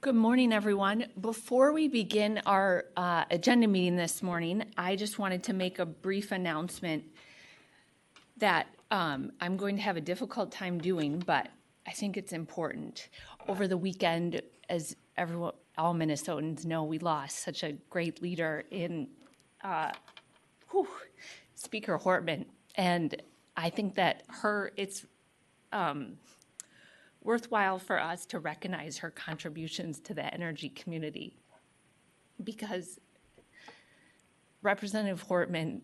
Good morning, everyone. Before we begin our agenda meeting this morning, I just wanted to make a brief announcement that I'm going to have a difficult time doing, but I think it's important. Over the weekend, as everyone, all Minnesotans know, we lost such a great leader in Speaker Hortman, and I think that it's worthwhile for us to recognize her contributions to the energy community, because Representative Hortman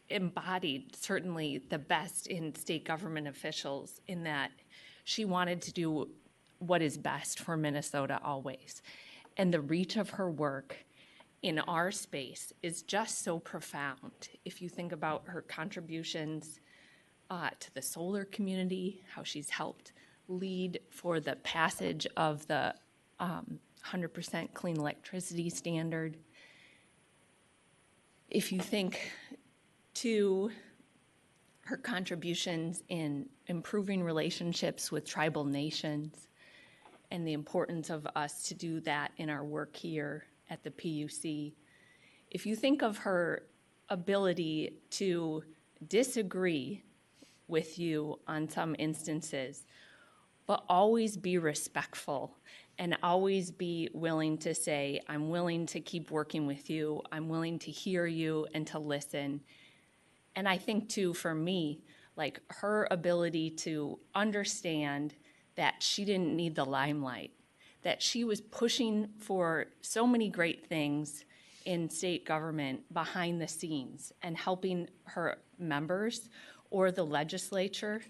embodied certainly the best in state government officials, in that she wanted to do what is best for Minnesota always. And the reach of her work in our space is just so profound. If you think about her contributions to the solar community, how she's helped lead for the passage of the 100% clean electricity standard. If you think to her contributions in improving relationships with tribal nations and the importance of us to do that in our work here at the PUC, if you think of her ability to disagree with you on some instances, but always be respectful and always be willing to say, I'm willing to keep working with you, I'm willing to hear you and to listen. And I think too, for me, like her ability to understand that she didn't need the limelight, that she was pushing for so many great things in state government behind the scenes and helping her members or the legislature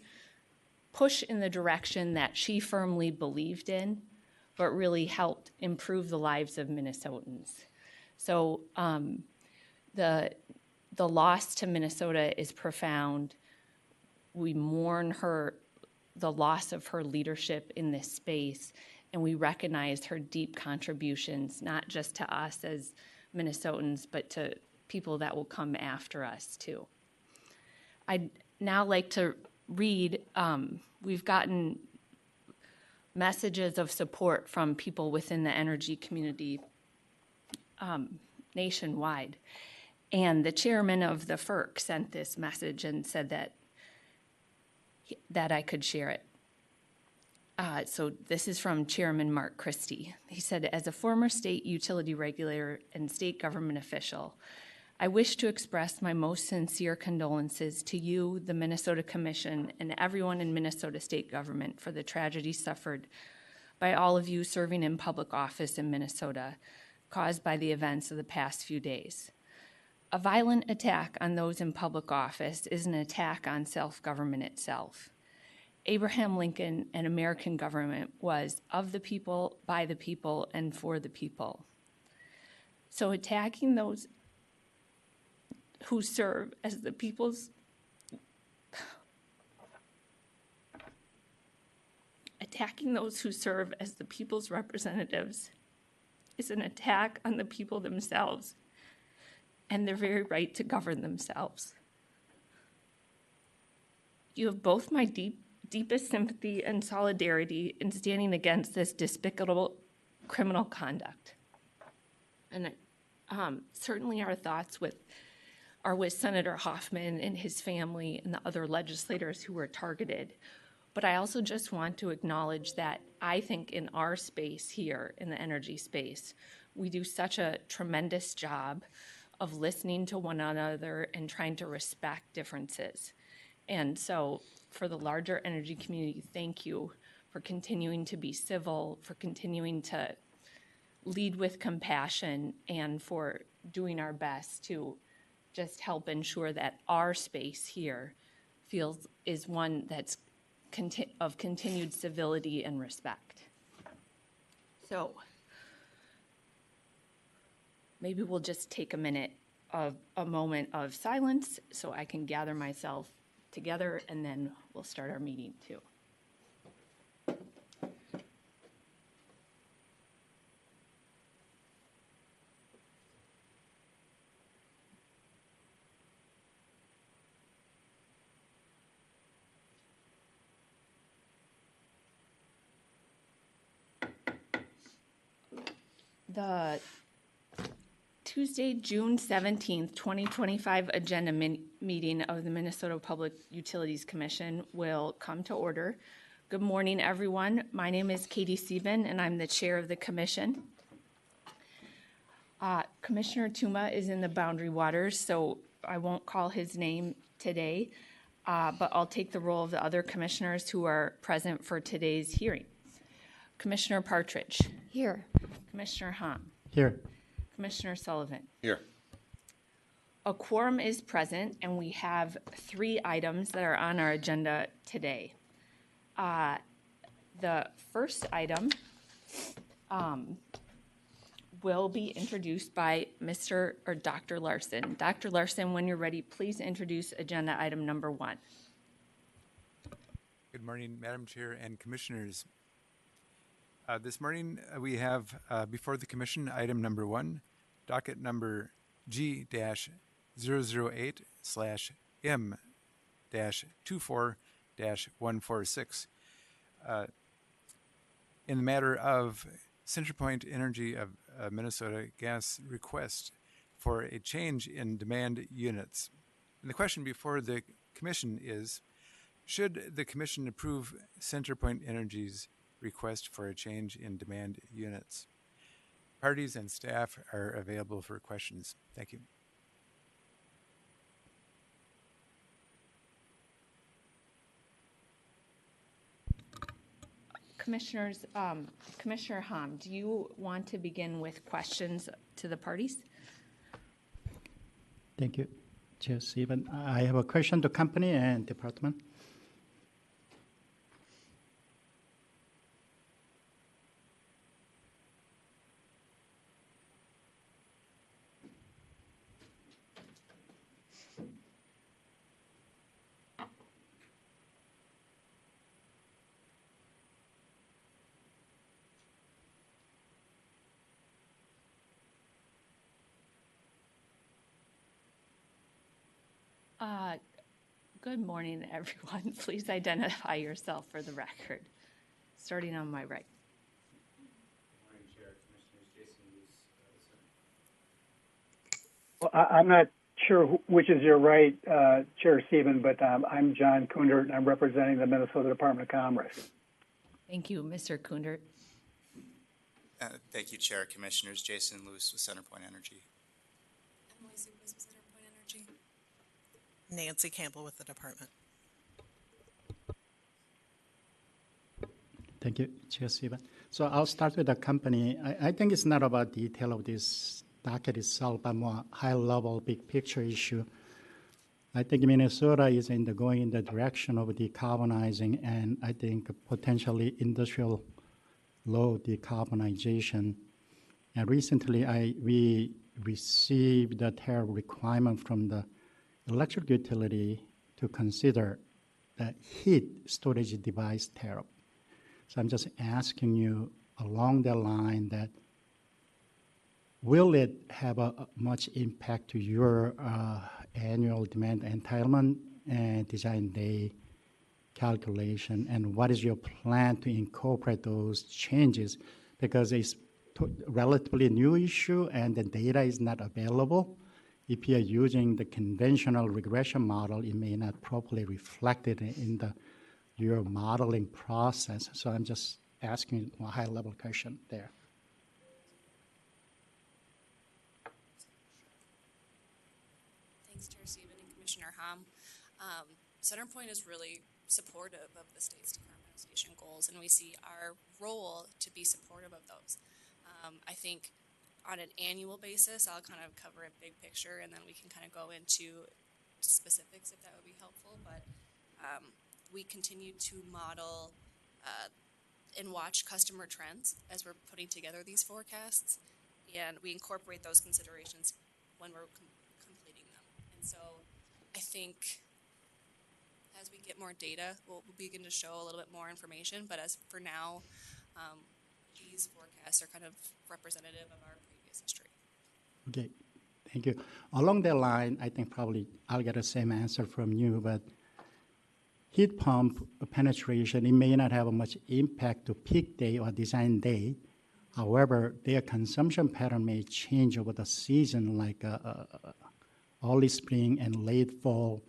push in the direction that she firmly believed in, but really helped improve the lives of Minnesotans. So the loss to Minnesota is profound. We mourn the loss of her leadership in this space, and we recognize her deep contributions, not just to us as Minnesotans, but to people that will come after us too. I'd now like to read, we've gotten messages of support from people within the energy community nationwide. And the chairman of the PUC sent this message and said that I could share it. So this is from Chairman Mark Christie. He said, as a former state utility regulator and state government official, I wish to express my most sincere condolences to you, the Minnesota Commission, and everyone in Minnesota state government for the tragedy suffered by all of you serving in public office in Minnesota, caused by the events of the past few days. A violent attack on those in public office is an attack on self-government itself. Abraham Lincoln and American government was of the people, by the people, and for the people. So attacking those who serve as the people's representatives is an attack on the people themselves and their very right to govern themselves. You have both my deepest sympathy and solidarity in standing against this despicable criminal conduct. And certainly our thoughts are with Senator Hoffman and his family and the other legislators who were targeted. But I also just want to acknowledge that I think in our space here, in the energy space, we do such a tremendous job of listening to one another and trying to respect differences. And so for the larger energy community, thank you for continuing to be civil, for continuing to lead with compassion, and for doing our best to just help ensure that our space here is one that's of continued civility and respect. So maybe we'll just take a moment of silence so I can gather myself together, and then we'll start our meeting too. The Tuesday, June 17th, 2025 agenda meeting of the Minnesota Public Utilities Commission will come to order. Good morning, everyone. My name is Katie Sieben, and I'm the chair of the commission. Commissioner Tuma is in the Boundary Waters, so I won't call his name today, but I'll take the role of the other commissioners who are present for today's hearing. Commissioner Partridge. Here. Commissioner Hahn. Here. Commissioner Sullivan. Here. A quorum is present, and we have 3 items that are on our agenda today. The first item will be introduced by Dr. Larson. Dr. Larson, when you're ready, please introduce agenda item number 1. Good morning, Madam Chair and Commissioners. This morning we have before the Commission item number 1, docket number G-008/M-24-146. In the matter of CenterPoint Energy of Minnesota gas request for a change in demand units. And the question before the Commission is, should the Commission approve CenterPoint Energy's request for a change in demand units? Parties and staff are available for questions. Thank you. Commissioners, Commissioner Hahn, do you want to begin with questions to the parties? Thank you, Chair Sieben. I have a question to company and department. Good morning, everyone. Please identify yourself for the record. Starting on my right. Good morning, Chair, Commissioners. Jason Luce. Well, I'm not sure which is your right, Chair Stephen, but I'm John Kundert, and I'm representing the Minnesota Department of Commerce. Thank you, Mr. Kundert. Thank you, Chair, Commissioners. Jason Luce with CenterPoint Energy. Emily Zupas with CenterPoint Energy. Nancy Campbell with the department. Thank you, Chair Sieben. So I'll start with the company. I think it's not about detail of this docket itself, but more high-level, big picture issue. I think Minnesota is going in the direction of decarbonizing, and I think potentially industrial low decarbonization. And recently, we received a tariff requirement from the electric utility to consider the heat storage device tariff. So I'm just asking you along the line that will it have a much impact to your annual demand entitlement and design day calculation, and what is your plan to incorporate those changes? Because it's relatively new issue and the data is not available. If you're using the conventional regression model, it may not properly reflect it in your modeling process. So I'm just asking a high-level question there. Thanks, Chair Stephen and Commissioner Hahn. CenterPoint is really supportive of the state's decarbonization goals, and we see our role to be supportive of those. I think on an annual basis, I'll kind of cover a big picture, and then we can kind of go into specifics if that would be helpful. But we continue to model and watch customer trends as we're putting together these forecasts, and we incorporate those considerations when we're completing them. And so I think as we get more data, we'll begin to show a little bit more information, but as for now, these forecasts are kind of representative of our previous history. Okay, thank you. Along that line, I think probably I'll get the same answer from you, but heat pump penetration, it may not have much impact to peak day or design day, However, their consumption pattern may change over the season, like early spring and late fall.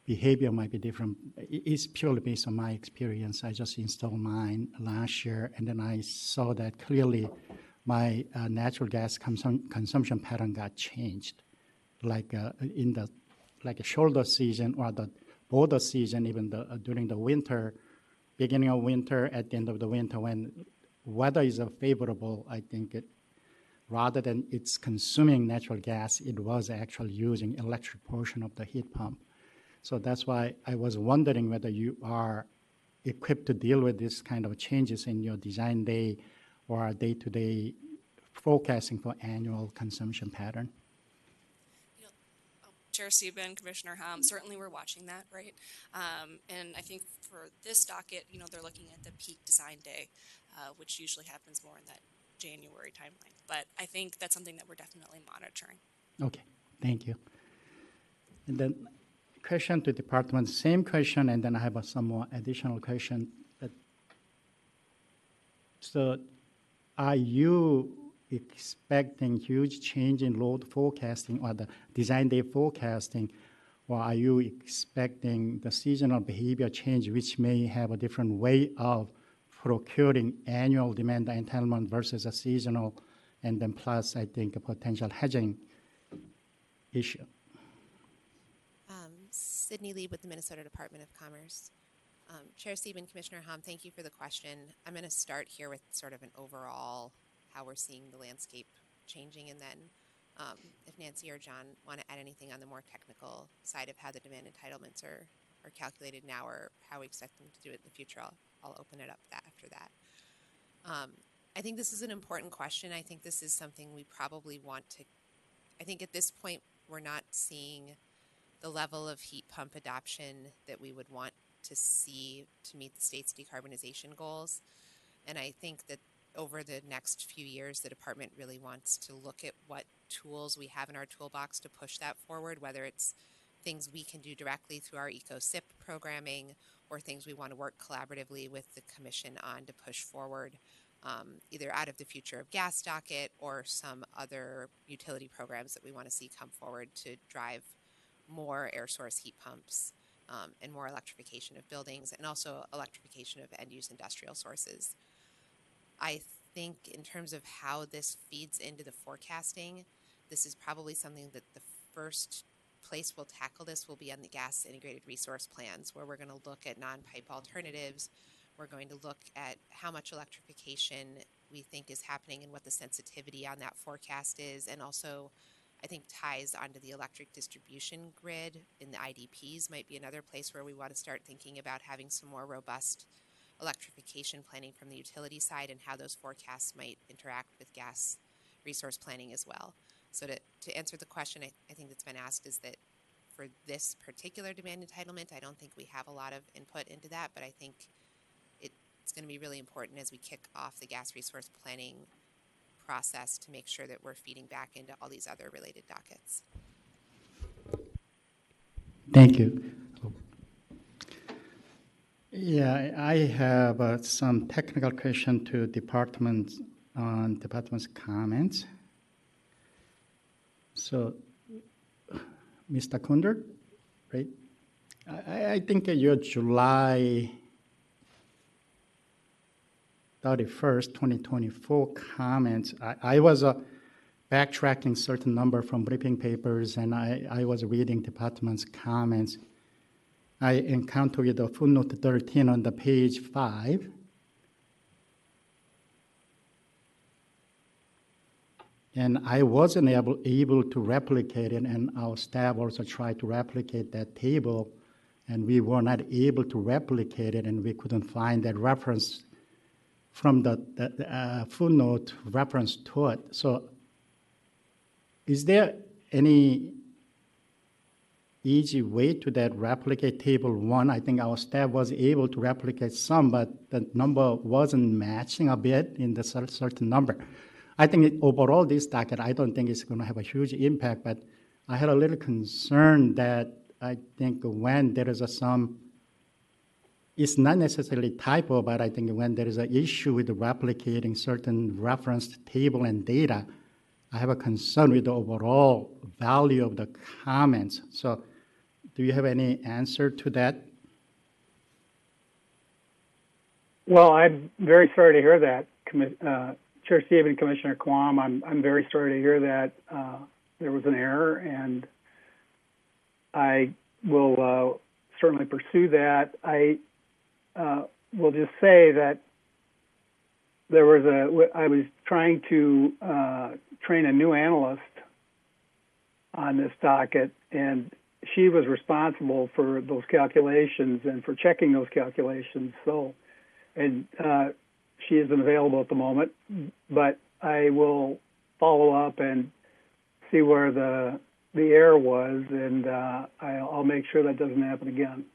Behavior might be different. It's purely based on my experience. I just installed mine last year, and then I saw that clearly my natural gas consumption pattern got changed, like in the like a shoulder season or the border season, even during the winter, beginning of winter, at the end of the winter, when weather is favorable. I think rather than it's consuming natural gas, it was actually using electric portion of the heat pump. So that's why I was wondering whether you are equipped to deal with this kind of changes in your design day or day-to-day forecasting for annual consumption pattern. Chair Sieben, Commissioner Hom, certainly we're watching that, right? And I think for this docket, they're looking at the peak design day, which usually happens more in that January timeline. But I think that's something that we're definitely monitoring. Okay, thank you. And then question to department, same question, and then I have some more additional question. So are you expecting huge change in load forecasting or the design day forecasting, or are you expecting the seasonal behavior change which may have a different way of procuring annual demand entitlement versus a seasonal, and then plus, I think, a potential hedging issue? Sydney Lee with the Minnesota Department of Commerce. Chair Sieben, Commissioner Hom, thank you for the question. I'm going to start here with sort of an overall how we're seeing the landscape changing, and then if Nancy or John want to add anything on the more technical side of how the demand entitlements are calculated now or how we expect them to do it in the future, I'll open it up after that. I think this is an important question. I think this is something we probably want to, I think at this point we're not seeing the level of heat pump adoption that we would want to see to meet the state's decarbonization goals. And I think that over the next few years, the department really wants to look at what tools we have in our toolbox to push that forward, whether it's things we can do directly through our EcoSIP programming or things we want to work collaboratively with the commission on to push forward, either out of the future of gas docket or some other utility programs that we want to see come forward to drive more air source heat pumps and more electrification of buildings and also electrification of end-use industrial sources. I think in terms of how this feeds into the forecasting, this is probably something that the first place we'll tackle this will be on the gas integrated resource plans, where we're going to look at non-pipe alternatives. We're going to look at how much electrification we think is happening and what the sensitivity on that forecast is, and also I think ties onto the electric distribution grid in the IDPs might be another place where we want to start thinking about having some more robust electrification planning from the utility side and how those forecasts might interact with gas resource planning as well. So to answer the question I think that's been asked is that for this particular demand entitlement, I don't think we have a lot of input into that, but I think it's going to be really important as we kick off the gas resource planning process to make sure that we're feeding back into all these other related dockets. Thank you. Yeah, I have some technical question to departments on department's comments. So, Mr. Kunder, right? I think your July 31st, 2024 comments, I was backtracking certain number from briefing papers, and I was reading department's comments. I encountered the footnote 13 on the page 5. And I wasn't able to replicate it, and our staff also tried to replicate that table, and we were not able to replicate it, and we couldn't find that reference from the footnote reference to it. So is there any easy way to that replicate table 1? I think our staff was able to replicate some, but the number wasn't matching a bit in the certain number. I think overall this docket, I don't think it's going to have a huge impact, but I had a little concern that I think when there is some it's not necessarily typo, but I think when there is an issue with replicating certain reference table and data, I have a concern with the overall value of the comments. So do you have any answer to that? Well, I'm very sorry to hear that, Chair Stephen, Commissioner Quam. I'm very sorry to hear that there was an error, and I will certainly pursue that. I will just say that I was trying to train a new analyst on this docket, and she was responsible for those calculations and for checking those calculations. So, and she isn't available at the moment, but I will follow up and see where the error was, and I'll make sure that doesn't happen again.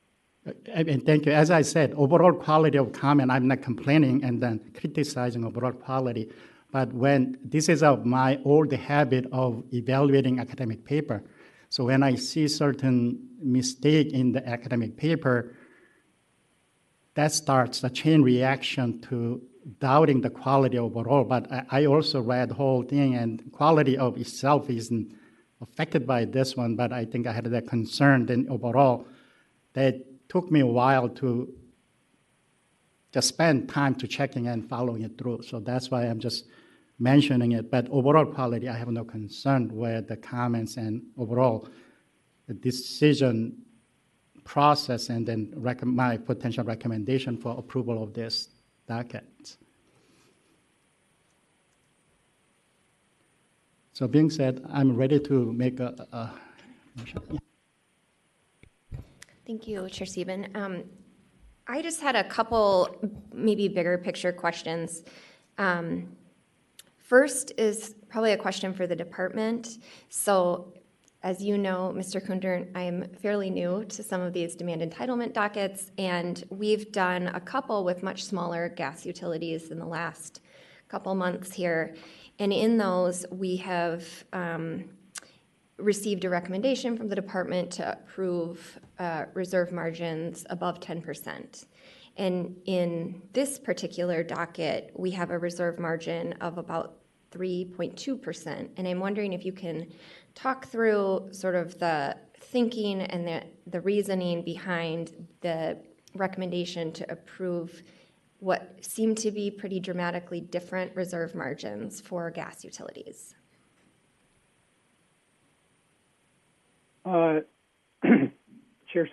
And thank you. As I said, overall quality of comment, I'm not complaining and then criticizing overall quality. But when this is my old habit of evaluating academic paper, so when I see certain mistake in the academic paper, that starts a chain reaction to doubting the quality overall. But I also read the whole thing, and quality of itself isn't affected by this one, but I think I had that concern then overall. That took me a while to just spend time to checking and following it through. So that's why I'm just mentioning it. But overall quality, I have no concern with the comments and overall the decision process and then my potential recommendation for approval of this docket. So being said, I'm ready to make a motion. Yeah. Thank you, Chair Stephen. I just had a couple maybe bigger picture questions. First is probably a question for the department. So as you know, Mr. Kunder, I am fairly new to some of these demand entitlement dockets, and we've done a couple with much smaller gas utilities in the last couple months here. And in those, we have received a recommendation from the department to approve reserve margins above 10%. And in this particular docket, we have a reserve margin of about 3.2%. And I'm wondering if you can talk through sort of the thinking and the reasoning behind the recommendation to approve what seem to be pretty dramatically different reserve margins for gas utilities. Chair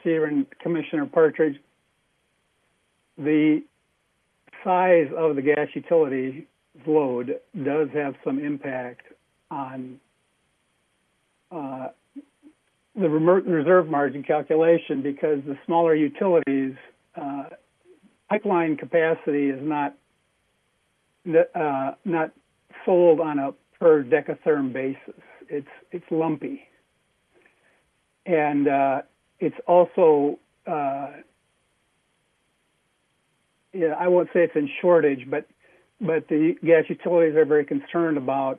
Stephen, Commissioner Partridge, the size of the gas utility load does have some impact on the reserve margin calculation, because the smaller utilities, pipeline capacity is not sold on a per decatherm basis. It's lumpy, and it's also I won't say it's in shortage, but the gas utilities are very concerned about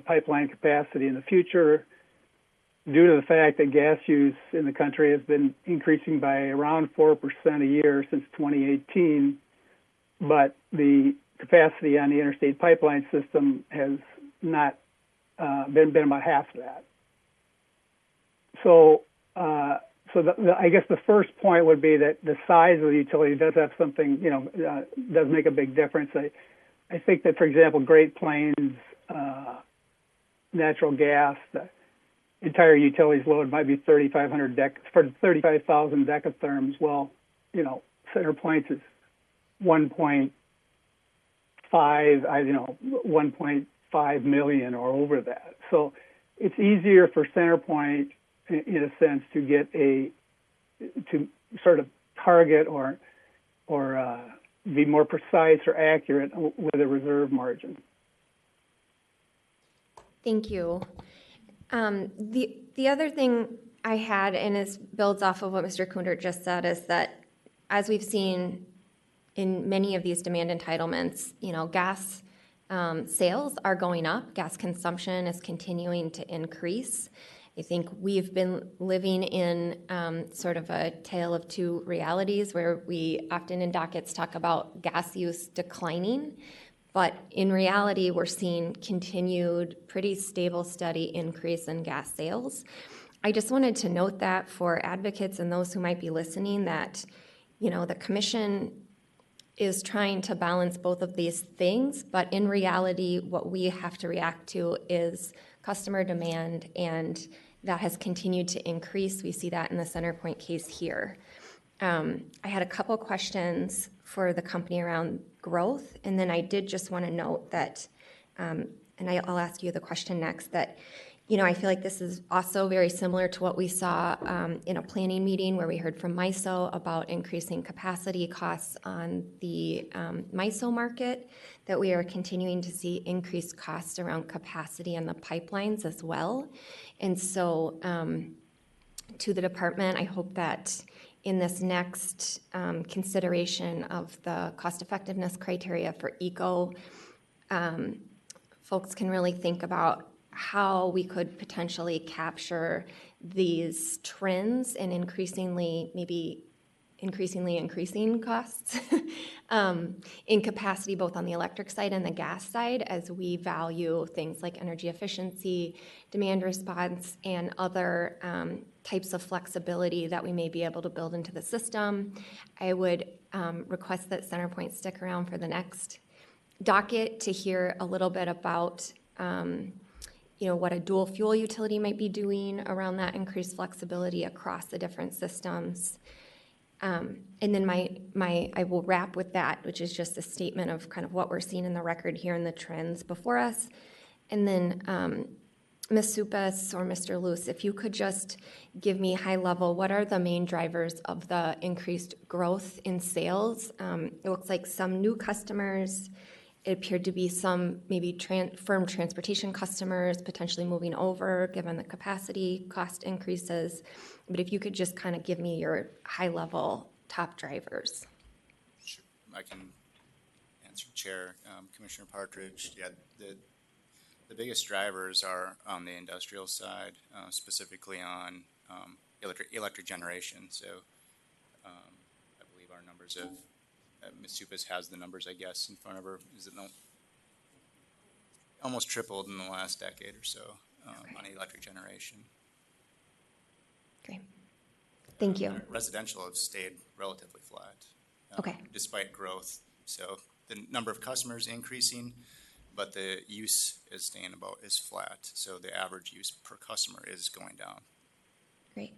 pipeline capacity in the future, due to the fact that gas use in the country has been increasing by around 4% a year since 2018, but the capacity on the interstate pipeline system has not been about half of that. So, I guess the first point would be that the size of the utility does have something, does make a big difference. I think that, for example, Great Plains natural gas, the entire utility's load might be 3,500 for 35,000 decatherms. Well, CenterPoint is 1.5, 1.5 million or over that. So it's easier for CenterPoint, in a sense, to get to sort of target or be more precise or accurate with a reserve margin. Thank you. The other thing I had, and it builds off of what Mr. Kundert just said, is that as we've seen in many of these demand entitlements, gas sales are going up, gas consumption is continuing to increase, I think we've been living in sort of a tale of two realities where we often in dockets talk about gas use declining, but in reality, we're seeing continued, pretty stable, steady increase in gas sales. I just wanted to note that for advocates and those who might be listening that, the commission is trying to balance both of these things, but in reality, what we have to react to is customer demand, and that has continued to increase. We see that in the CenterPoint case here. I had a couple questions for the company around growth, and then I did just want to note that, and I'll ask you the question next, that I feel like this is also very similar to what we saw in a planning meeting where we heard from MISO about increasing capacity costs on the MISO market, that we are continuing to see increased costs around capacity on the pipelines as well. And so to the department, I hope that in this next consideration of the cost effectiveness criteria for ECO, folks can really think about how we could potentially capture these trends and increasing costs in capacity both on the electric side and the gas side, as we value things like energy efficiency, demand response, and other types of flexibility that we may be able to build into the system. I would request that CenterPoint stick around for the next docket to hear a little bit about what a dual fuel utility might be doing around that increased flexibility across the different systems. And then I will wrap with that, which is just a statement of kind of what we're seeing in the record here and the trends before us. And then Ms. Supas or Mr. Luce, if you could just give me high level, what are the main drivers of the increased growth in sales? It looks like some new customers. It appeared to be some maybe firm transportation customers potentially moving over given the capacity cost increases. But if you could just kind of give me your high-level top drivers. Sure. I can answer, Chair. Commissioner Partridge, yeah, the biggest drivers are on the industrial side, specifically on electric generation. So I believe our numbers of Ms. Supas has the numbers, I guess, in front of her. Is it almost tripled in the last decade or so on electric generation? Great. Thank you. Residential have stayed relatively flat, despite growth. So the number of customers increasing, but the use is is flat. So the average use per customer is going down. Great.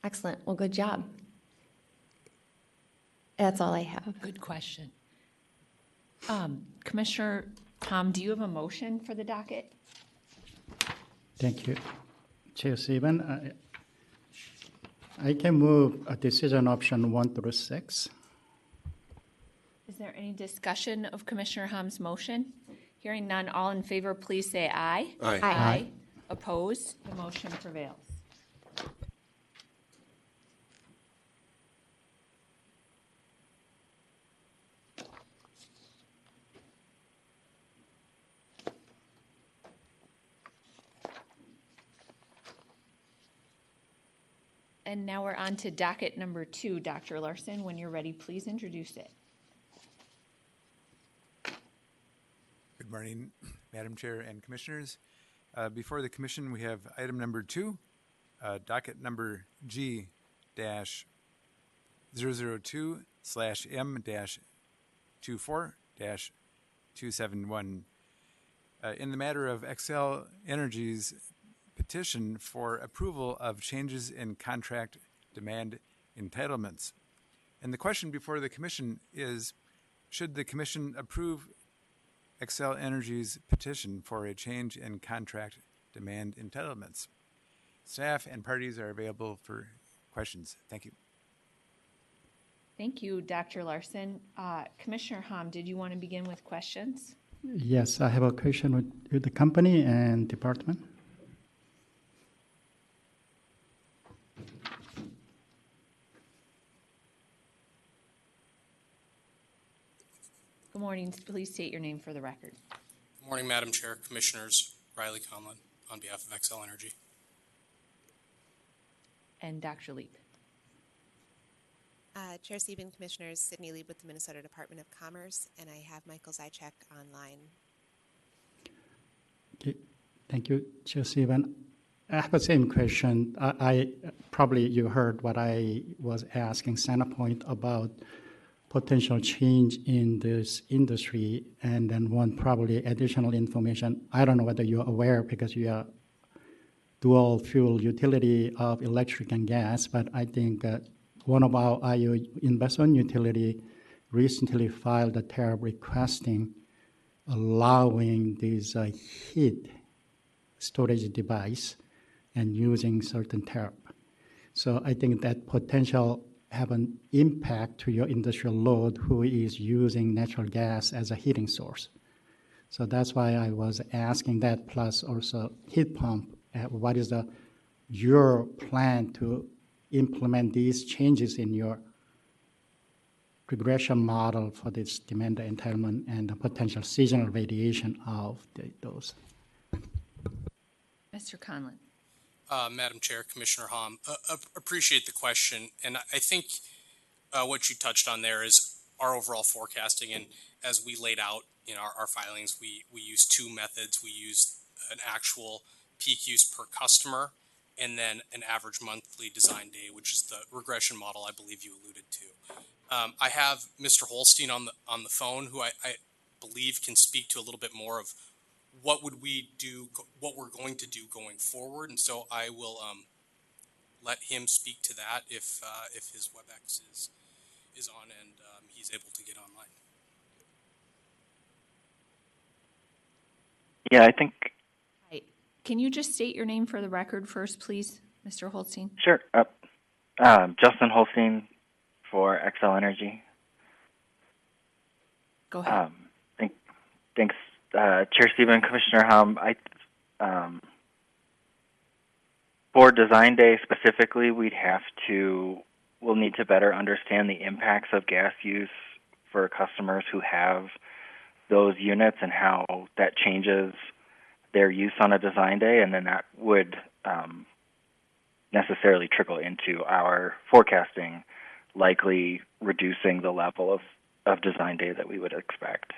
Excellent. Well, good job. That's all I have. Good question. Commissioner Tom, do you have a motion for the docket? Thank you, Chair Stephen. I can move a decision option 1 through 6. Is there any discussion of Commissioner Ham's motion? Hearing none, all in favor, please say aye. Aye. Aye. Opposed? The motion prevails. And now we're on to docket number 2. Dr. Larson, when you're ready, please introduce it. Good morning, Madam Chair and Commissioners. Before the Commission, we have item number 2, docket number G-002/M-24-271. In the matter of Xcel Energy's petition for approval of changes in contract demand entitlements. And the question before the Commission is, should the Commission approve Xcel Energy's petition for a change in contract demand entitlements? Staff and parties are available for questions. Thank you. Thank you, Dr. Larson. Commissioner Ham, did you want to begin with questions? Yes, I have a question with the company and department. Good morning. Please state your name for the record. Good morning, Madam Chair, Commissioners, Riley Conlon. on behalf of Xcel Energy. And Dr. Leap. Chair Sieben, Commissioners, Sydney Lieb with the Minnesota Department of Commerce, and I have Michael Zychek online. Okay. Thank you, Chair Stephen. I have the same question. I probably you heard what I was asking CenterPoint about potential change in this industry, and then one probably additional information. I don't know whether you're aware because you are dual fuel utility of electric and gas, but I think one of our IO investment utility recently filed a tariff requesting allowing this heat storage device and using certain tariff. So I think that potential have an impact to your industrial load who is using natural gas as a heating source. So that's why I was asking that, plus also heat pump. What is your plan to implement these changes in your regression model for this demand entitlement and the potential seasonal variation of those? Mr. Conlon. Madam Chair, Commissioner Hom, appreciate the question. And I think what you touched on there is our overall forecasting. And as we laid out in our filings, we use two methods. We use an actual peak use per customer and then an average monthly design day, which is the regression model I believe you alluded to. I have Mr. Holstein on the phone, who I believe can speak to a little bit more of what would we do, what we're going to do going forward, and so I will let him speak to that if his WebEx is on and he's able to get online. Yeah, I think. Hi. Can you just state your name for the record first, please, Mr. Holstein? Sure. Justin Holstein for Xcel Energy. Go ahead. Thanks, Chair Stephen, Commissioner Hom. For Design Day specifically, we'll need to better understand the impacts of gas use for customers who have those units and how that changes their use on a design day, and then that would necessarily trickle into our forecasting, likely reducing the level of design day that we would expect.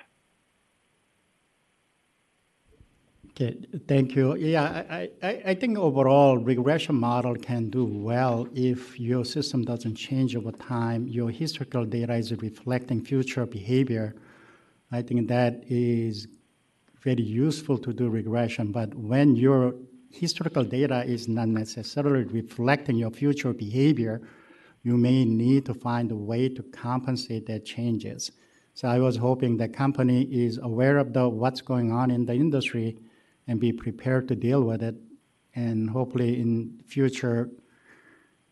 Okay, thank you. Yeah, I think overall regression model can do well if your system doesn't change over time. Your historical data is reflecting future behavior. I think that is very useful to do regression, but when your historical data is not necessarily reflecting your future behavior, you may need to find a way to compensate that changes. So I was hoping the company is aware of what's going on in the industry and be prepared to deal with it, and hopefully in future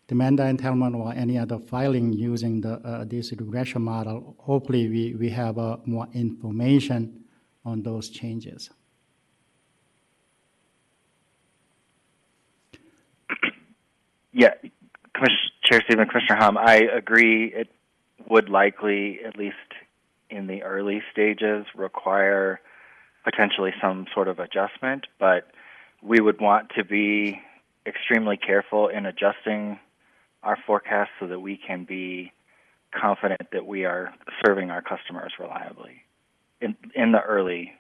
demand entitlement or any other filing using this regression model, hopefully we have more information on those changes. Yeah, Chair Stephen, Commissioner Hom, I agree. It would likely, at least in the early stages, require potentially some sort of adjustment, but we would want to be extremely careful in adjusting our forecast so that we can be confident that we are serving our customers reliably in the early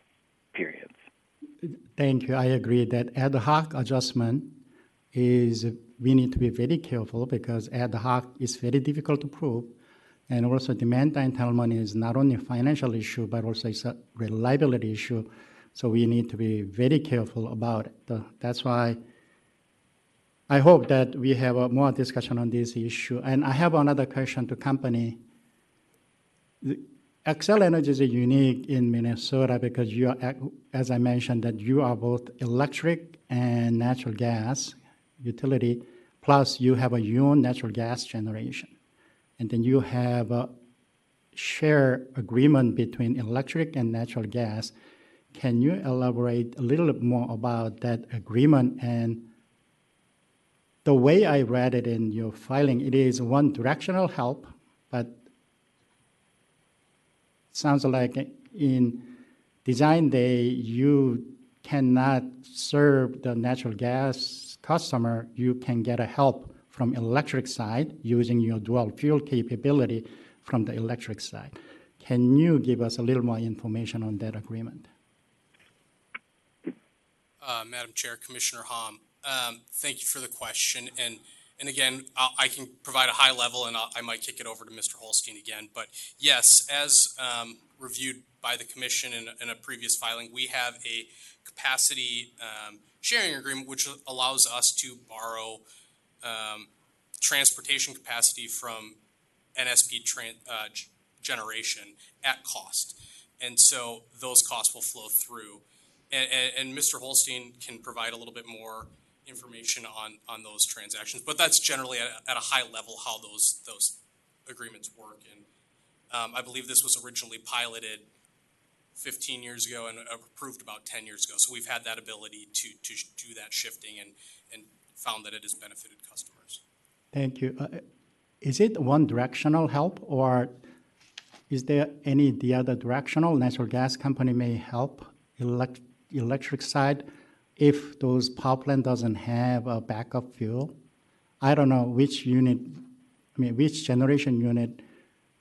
periods. Thank you. I agree that ad hoc adjustment we need to be very careful because ad hoc is very difficult to prove. And also demand entitlement is not only a financial issue, but also it's a reliability issue. So we need to be very careful about it. That's why I hope that we have more discussion on this issue. And I have another question to company. Xcel Energy is unique in Minnesota because you are, as I mentioned, that you are both electric and natural gas utility, plus you have your own natural gas generation. And then you have a share agreement between electric and natural gas. Can you elaborate a little bit more about that agreement? And the way I read it in your filing, it is one directional help, but it sounds like in design day, you cannot serve the natural gas customer, you can get a help from electric side using your dual fuel capability from the electric side. Can you give us a little more information on that agreement? Madam Chair, Commissioner Hom, thank you for the question. And again, I can provide a high level, and I might kick it over to Mr. Holstein again. But yes, as reviewed by the Commission in a previous filing, we have a capacity sharing agreement which allows us to borrow transportation capacity from NSP generation at cost. And so those costs will flow through. And Mr. Holstein can provide a little bit more information on those transactions, but that's generally at a high level how those agreements work. And I believe this was originally piloted 15 years ago and approved about 10 years ago. So we've had that ability to do that shifting and found that it has benefited customers. Thank you. Is it one directional help, or is there the other directional natural gas company may help electric side if those power plant doesn't have a backup fuel? I don't know which generation unit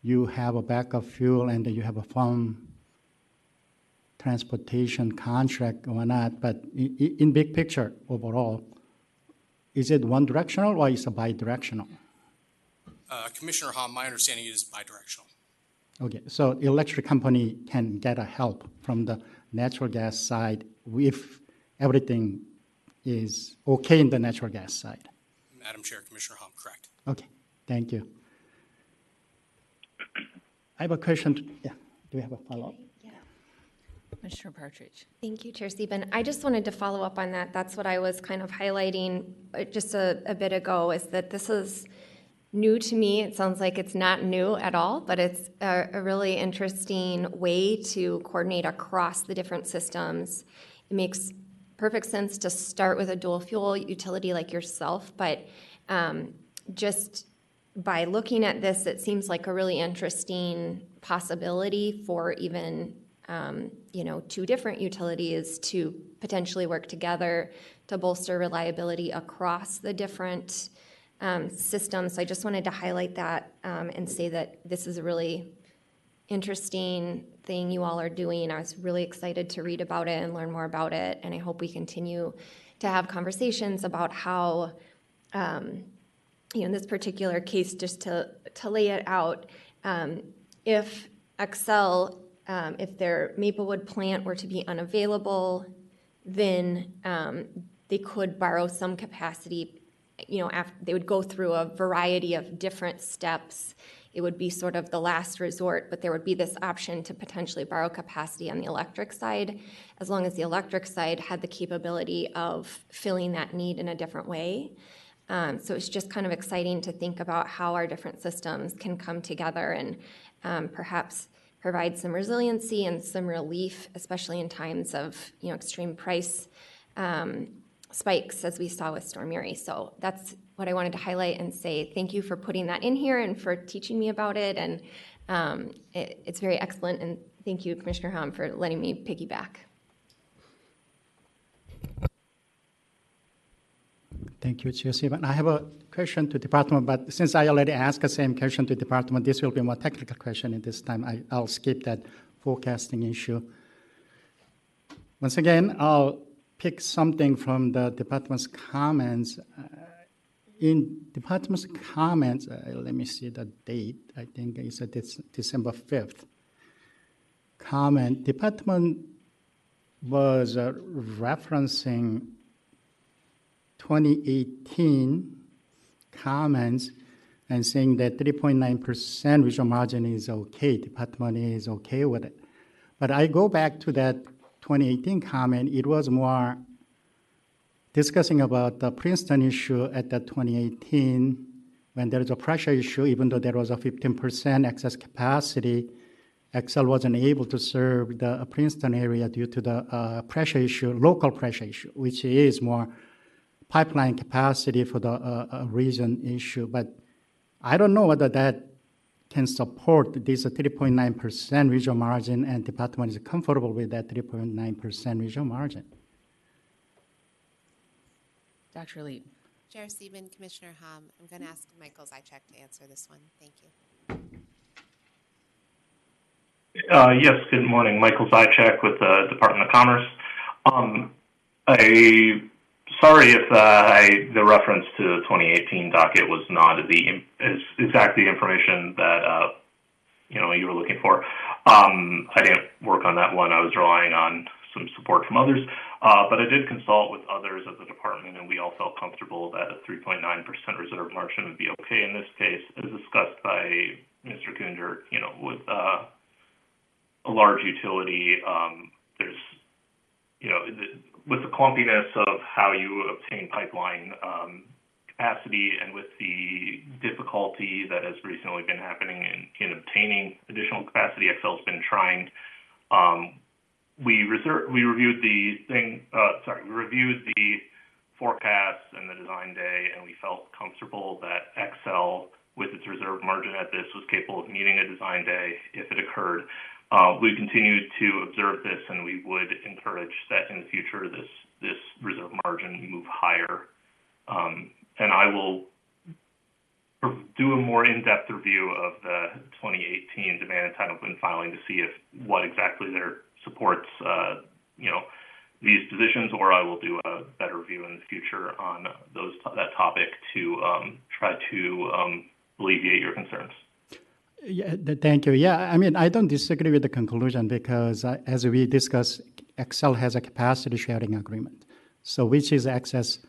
you have a backup fuel and you have a firm transportation contract or not, but in big picture overall, is it one directional or is it bi-directional? Commissioner Hom, my understanding is bi-directional. Okay, so electric company can get a help from the natural gas side if everything is okay in the natural gas side. Madam Chair, Commissioner Hom, correct. Okay, thank you. I have a question. Do we have a follow-up? Commissioner Partridge. Thank you, Chair Stephen. I just wanted to follow up on that. That's what I was kind of highlighting just a bit ago, is that this is new to me. It sounds like it's not new at all, but it's a really interesting way to coordinate across the different systems. It makes perfect sense to start with a dual fuel utility like yourself, but just by looking at this, it seems like a really interesting possibility for even two different utilities to potentially work together to bolster reliability across the different systems. So I just wanted to highlight that and say that this is a really interesting thing you all are doing. I was really excited to read about it and learn more about it, and I hope we continue to have conversations about how, in this particular case, just to lay it out, if Xcel, if their Maplewood plant were to be unavailable, then they could borrow some capacity. They would go through a variety of different steps. It would be sort of the last resort, but there would be this option to potentially borrow capacity on the electric side, as long as the electric side had the capability of filling that need in a different way. So it's just kind of exciting to think about how our different systems can come together and perhaps provide some resiliency and some relief, especially in times of extreme price spikes, as we saw with Storm Uri. So that's what I wanted to highlight and say thank you for putting that in here and for teaching me about it. And it's very excellent. And thank you, Commissioner Hom, for letting me piggyback. Thank you, Chair Stephen. I have a question to department, but since I already asked the same question to department, this will be a more technical question at this time. I'll skip that forecasting issue. Once again, I'll pick something from the department's comments. In department's comments, let me see the date. I think it's December 5th. Comment, department was referencing 2018 comments and saying that 3.9% visual margin is okay, department is okay with it. But I go back to that 2018 comment, it was more discussing about the Princeton issue at the 2018 when there is a pressure issue, even though there was a 15% excess capacity, Xcel wasn't able to serve the Princeton area due to the pressure issue, local pressure issue, which is more pipeline capacity for the region issue. But I don't know whether that can support this 3.9% visual margin and department is comfortable with that 3.9% visual margin. Dr. Leap. Chair Sieben, Commissioner Hom, I'm going to ask Michael Zychek to answer this one. Thank you. Yes, good morning. Michael Zychek with the Department of Commerce. Sorry if the reference to the 2018 docket was not exactly the information that you were looking for. I didn't work on that one. I was relying on some support from others, but I did consult with others at the department, and we all felt comfortable that a 3.9% reserve margin would be okay in this case, as discussed by Mr. Kunder. With a large utility, there's with the clumpiness of how you obtain pipeline capacity and with the difficulty that has recently been happening in obtaining additional capacity, Xcel's been trying. We reviewed the forecasts and the design day, and we felt comfortable that Xcel, with its reserve margin at this, was capable of meeting a design day if it occurred. We continue to observe this, and we would encourage that in the future this reserve margin move higher. And I will do a more in-depth review of the 2018 demand entitlement filing to see what exactly there supports these positions, or I will do a better review in the future on that topic to try to alleviate your concerns. Yeah, thank you. Yeah, I mean, I don't disagree with the conclusion because as we discussed, Xcel has a capacity sharing agreement, so which is excess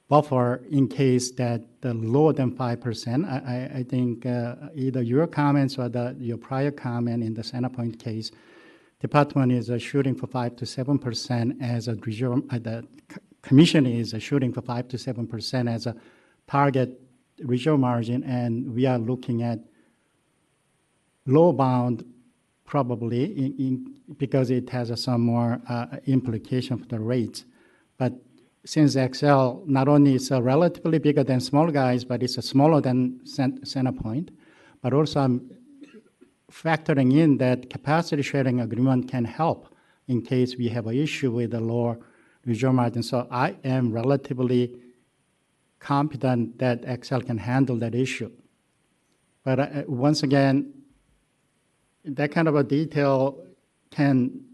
buffer in case that the lower than 5%. I think either your comments or your prior comment in the CenterPoint case, department is shooting for 5 to 7% as a reserve. The commission is shooting for 5 to 7% as a target reserve margin, and we are looking at low bound probably because it has some more implication for the rates. But since Xcel not only is relatively bigger than small guys, but it's smaller than CenterPoint, but also I'm factoring in that capacity sharing agreement can help in case we have an issue with the lower reserve margin. So I am relatively confident that Xcel can handle that issue. But once again, that kind of a detail can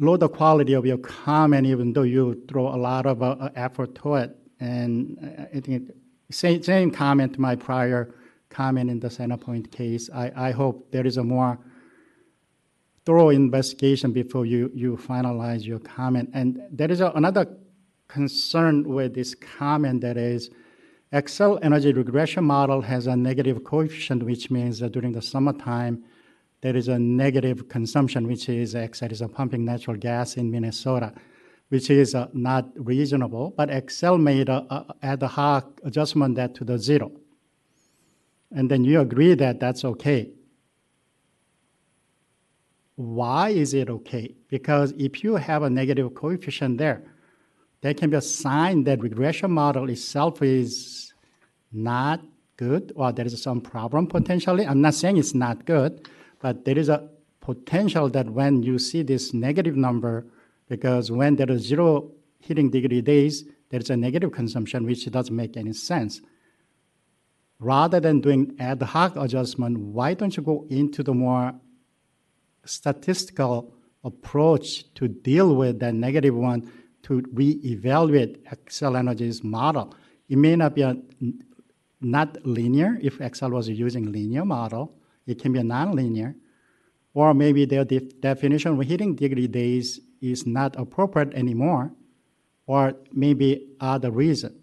lower the quality of your comment, even though you throw a lot of effort to it. And I think same comment to my prior comment in the CenterPoint case. I hope there is a more thorough investigation before you finalize your comment. And there is another concern with this comment, that is Xcel energy regression model has a negative coefficient, which means that during the summertime, there is a negative consumption, which is Xcel is pumping natural gas in Minnesota, which is not reasonable. But Xcel made a ad hoc adjustment that to the zero. And then you agree that that's okay. Why is it okay? Because if you have a negative coefficient there can be a sign that regression model itself is not good, or there is some problem potentially. I'm not saying it's not good, but there is a potential that when you see this negative number, because when there is 0 heating degree days, there is a negative consumption, which doesn't make any sense. Rather than doing ad hoc adjustment, why don't you go into the more statistical approach to deal with that negative one, to reevaluate Xcel Energy's model? It may not be not linear. If Xcel was using linear model, it can be a nonlinear, or maybe their definition of heating degree days is not appropriate anymore, or maybe other reason.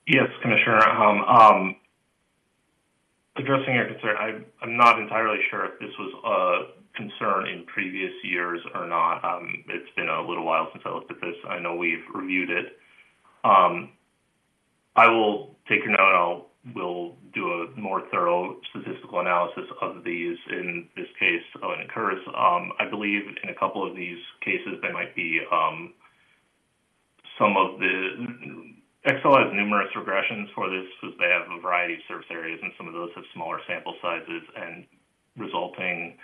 Yes, Commissioner. Addressing your concern, I'm not entirely sure if this was a concern in previous years or not. It's been a little while since I looked at this. I know we've reviewed it. I will take your note. We'll do a more thorough statistical analysis of these in this case when it occurs. I believe in a couple of these cases there might be some of the Xcel has numerous regressions for this because they have a variety of service areas, and some of those have smaller sample sizes and resulting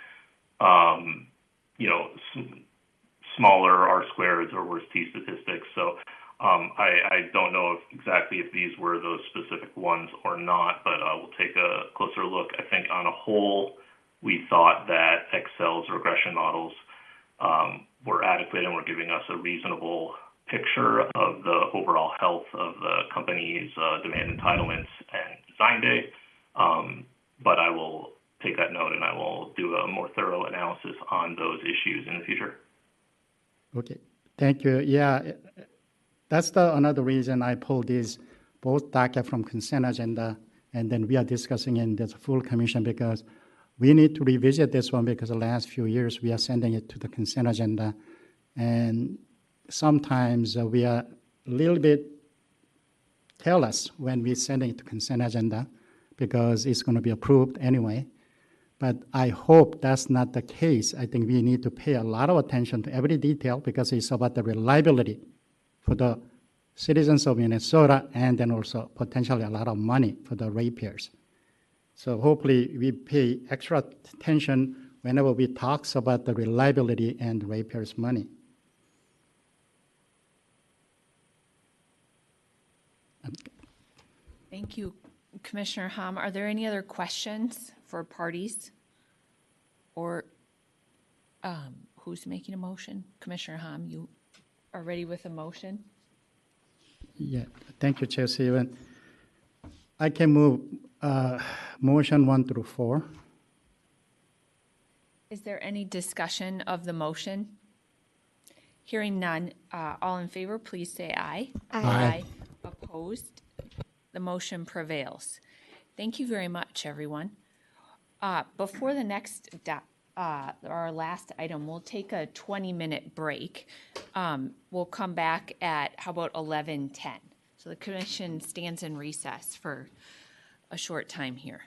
smaller R squareds or worse T statistics. So I don't know exactly if these were those specific ones or not, but we'll take a closer look. I think on a whole, we thought that Xcel's regression models were adequate and were giving us a reasonable picture of the overall health of the company's demand entitlements and design day. But I will take that note and I will do a more thorough analysis on those issues in the future. Okay, thank you. Yeah, that's another reason I pulled these both docket from consent agenda, and then we are discussing in this full commission because we need to revisit this one because the last few years we are sending it to the consent agenda, and sometimes we are a little bit careless when we're sending it to consent agenda because it's going to be approved anyway. But I hope that's not the case. I think we need to pay a lot of attention to every detail because it's about the reliability for the citizens of Minnesota and then also potentially a lot of money for the ratepayers. So hopefully we pay extra attention whenever we talk about the reliability and ratepayers' money. Thank you, Commissioner Hom. Are there any other questions for parties? Or who's making a motion? Commissioner Hom, you are ready with a motion? Yeah, thank you, Chair Stephen. I can move motion 1 through 4. Is there any discussion of the motion? Hearing none, all in favor, please say aye. Aye. Opposed? The motion prevails. Thank you very much, everyone. Before the next, our last item, we'll take a 20-minute break. We'll come back at, how about 11:10? So the commission stands in recess for a short time here.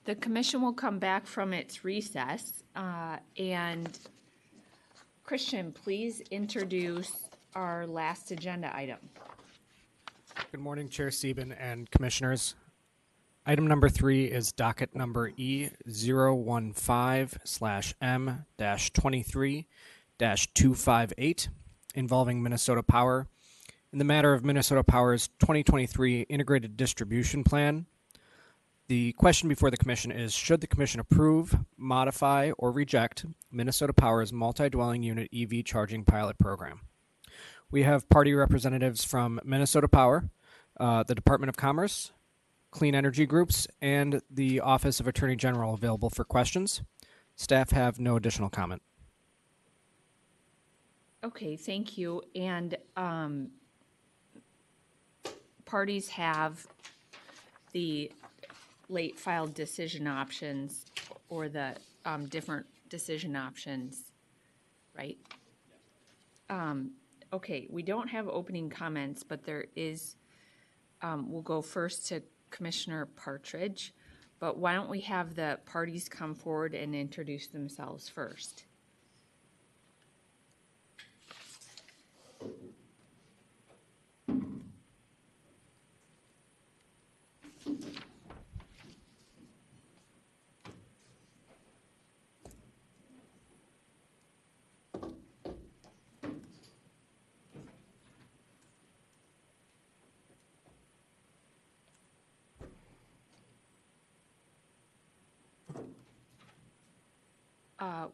the commission will come back from its recess, and Christian, please introduce our last agenda item. Good morning, Chair Sieben and Commissioners. Item number 3 is docket number E015/M-23-258 involving Minnesota Power in the matter of Minnesota Power's 2023 Integrated Distribution Plan. The question before the Commission is, should the Commission approve, modify, or reject Minnesota Power's multi-dwelling unit EV charging pilot program? We have party representatives from Minnesota Power, the Department of Commerce, Clean Energy Groups, and the Office of Attorney General available for questions. Staff have no additional comment. Okay, thank you. And parties have the late filed decision options or the different decision options, right? Okay, we don't have opening comments, but there is, we'll go first to Commissioner Partridge, but why don't we have the parties come forward and introduce themselves first?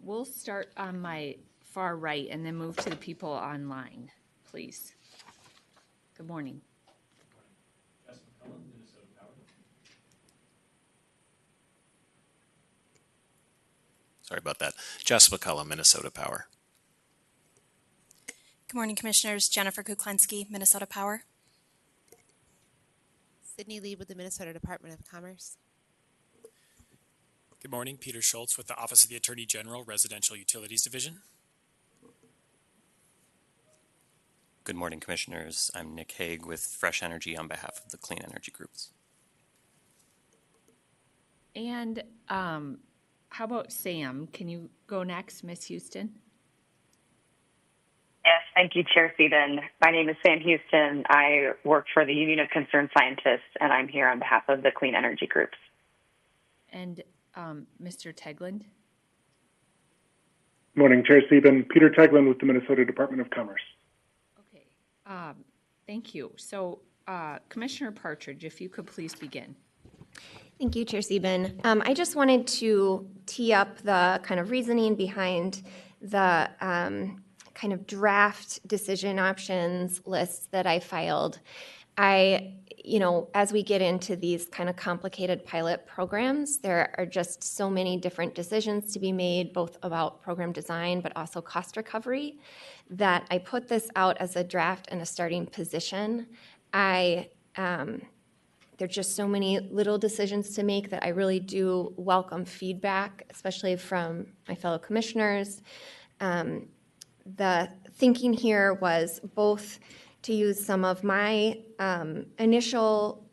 We'll start on my far right and then move to the people online, please. Good morning. Sorry about that. Jess McCullough, Minnesota Power. Good morning, Commissioners. Jennifer Kuklinski, Minnesota Power. Sydney Lee with the Minnesota Department of Commerce. Good morning, Peter Schultz with the Office of the Attorney General, Residential Utilities Division. Good morning, Commissioners. I'm Nick Haig with Fresh Energy on behalf of the Clean Energy Groups. And how about Sam? Can you go next, Ms. Houston? Yes, thank you, Chair Sieben. My name is Sam Houston. I work for the Union of Concerned Scientists, and I'm here on behalf of the Clean Energy Groups. And Mr. Tegland? Morning, Chair Sieben. Peter Tegland with the Minnesota Department of Commerce. Okay, thank you. So, Commissioner Partridge, if you could please begin. Thank you, Chair Sieben. I just wanted to tee up the kind of reasoning behind the kind of draft decision options list that I filed. As we get into these kind of complicated pilot programs, there are just so many different decisions to be made, both about program design, but also cost recovery, that I put this out as a draft and a starting position. There's just so many little decisions to make that I really do welcome feedback, especially from my fellow commissioners. The thinking here was both to use some of my initial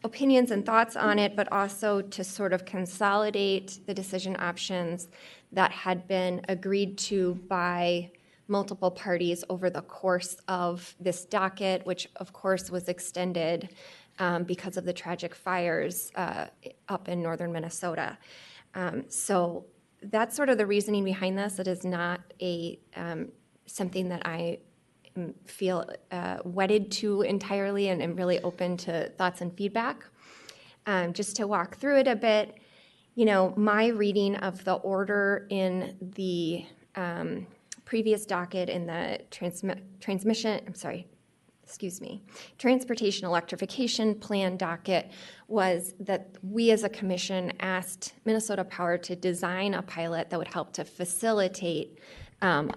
opinions and thoughts on it, but also to sort of consolidate the decision options that had been agreed to by multiple parties over the course of this docket, which of course was extended because of the tragic fires up in northern Minnesota. So that's sort of the reasoning behind this. It is not something that I feel wedded to entirely, and am really open to thoughts and feedback. Just to walk through it a bit, my reading of the order in the previous docket in the Transportation Electrification Plan docket was that we as a commission asked Minnesota Power to design a pilot that would help to facilitate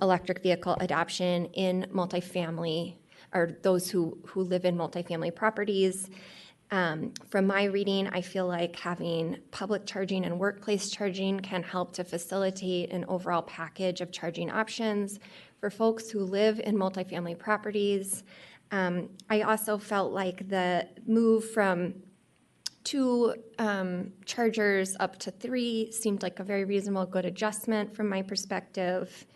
electric vehicle adoption in multifamily, or those who live in multifamily properties. From my reading, I feel like having public charging and workplace charging can help to facilitate an overall package of charging options for folks who live in multifamily properties. I also felt like the move from 2 chargers up to 3 seemed like a very reasonable, good adjustment from my perspective.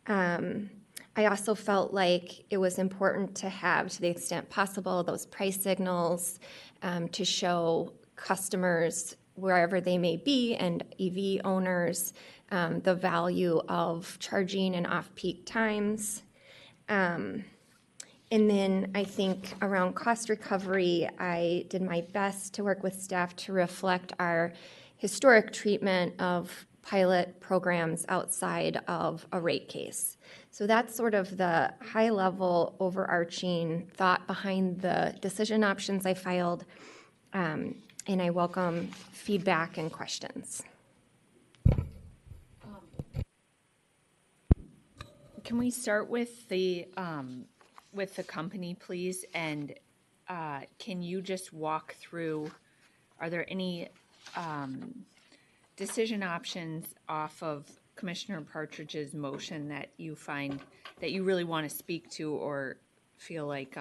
I also felt like it was important to have, to the extent possible, those price signals to show customers, wherever they may be, and EV owners, the value of charging in off-peak times. And then I think around cost recovery, I did my best to work with staff to reflect our historic treatment of pilot programs outside of a rate case. So that's sort of the high-level overarching thought behind the decision options I filed, and I welcome feedback and questions. Can we start with the company, please? And can you just walk through, are there any decision options off of Commissioner Partridge's motion that you find that you really want to speak to or feel like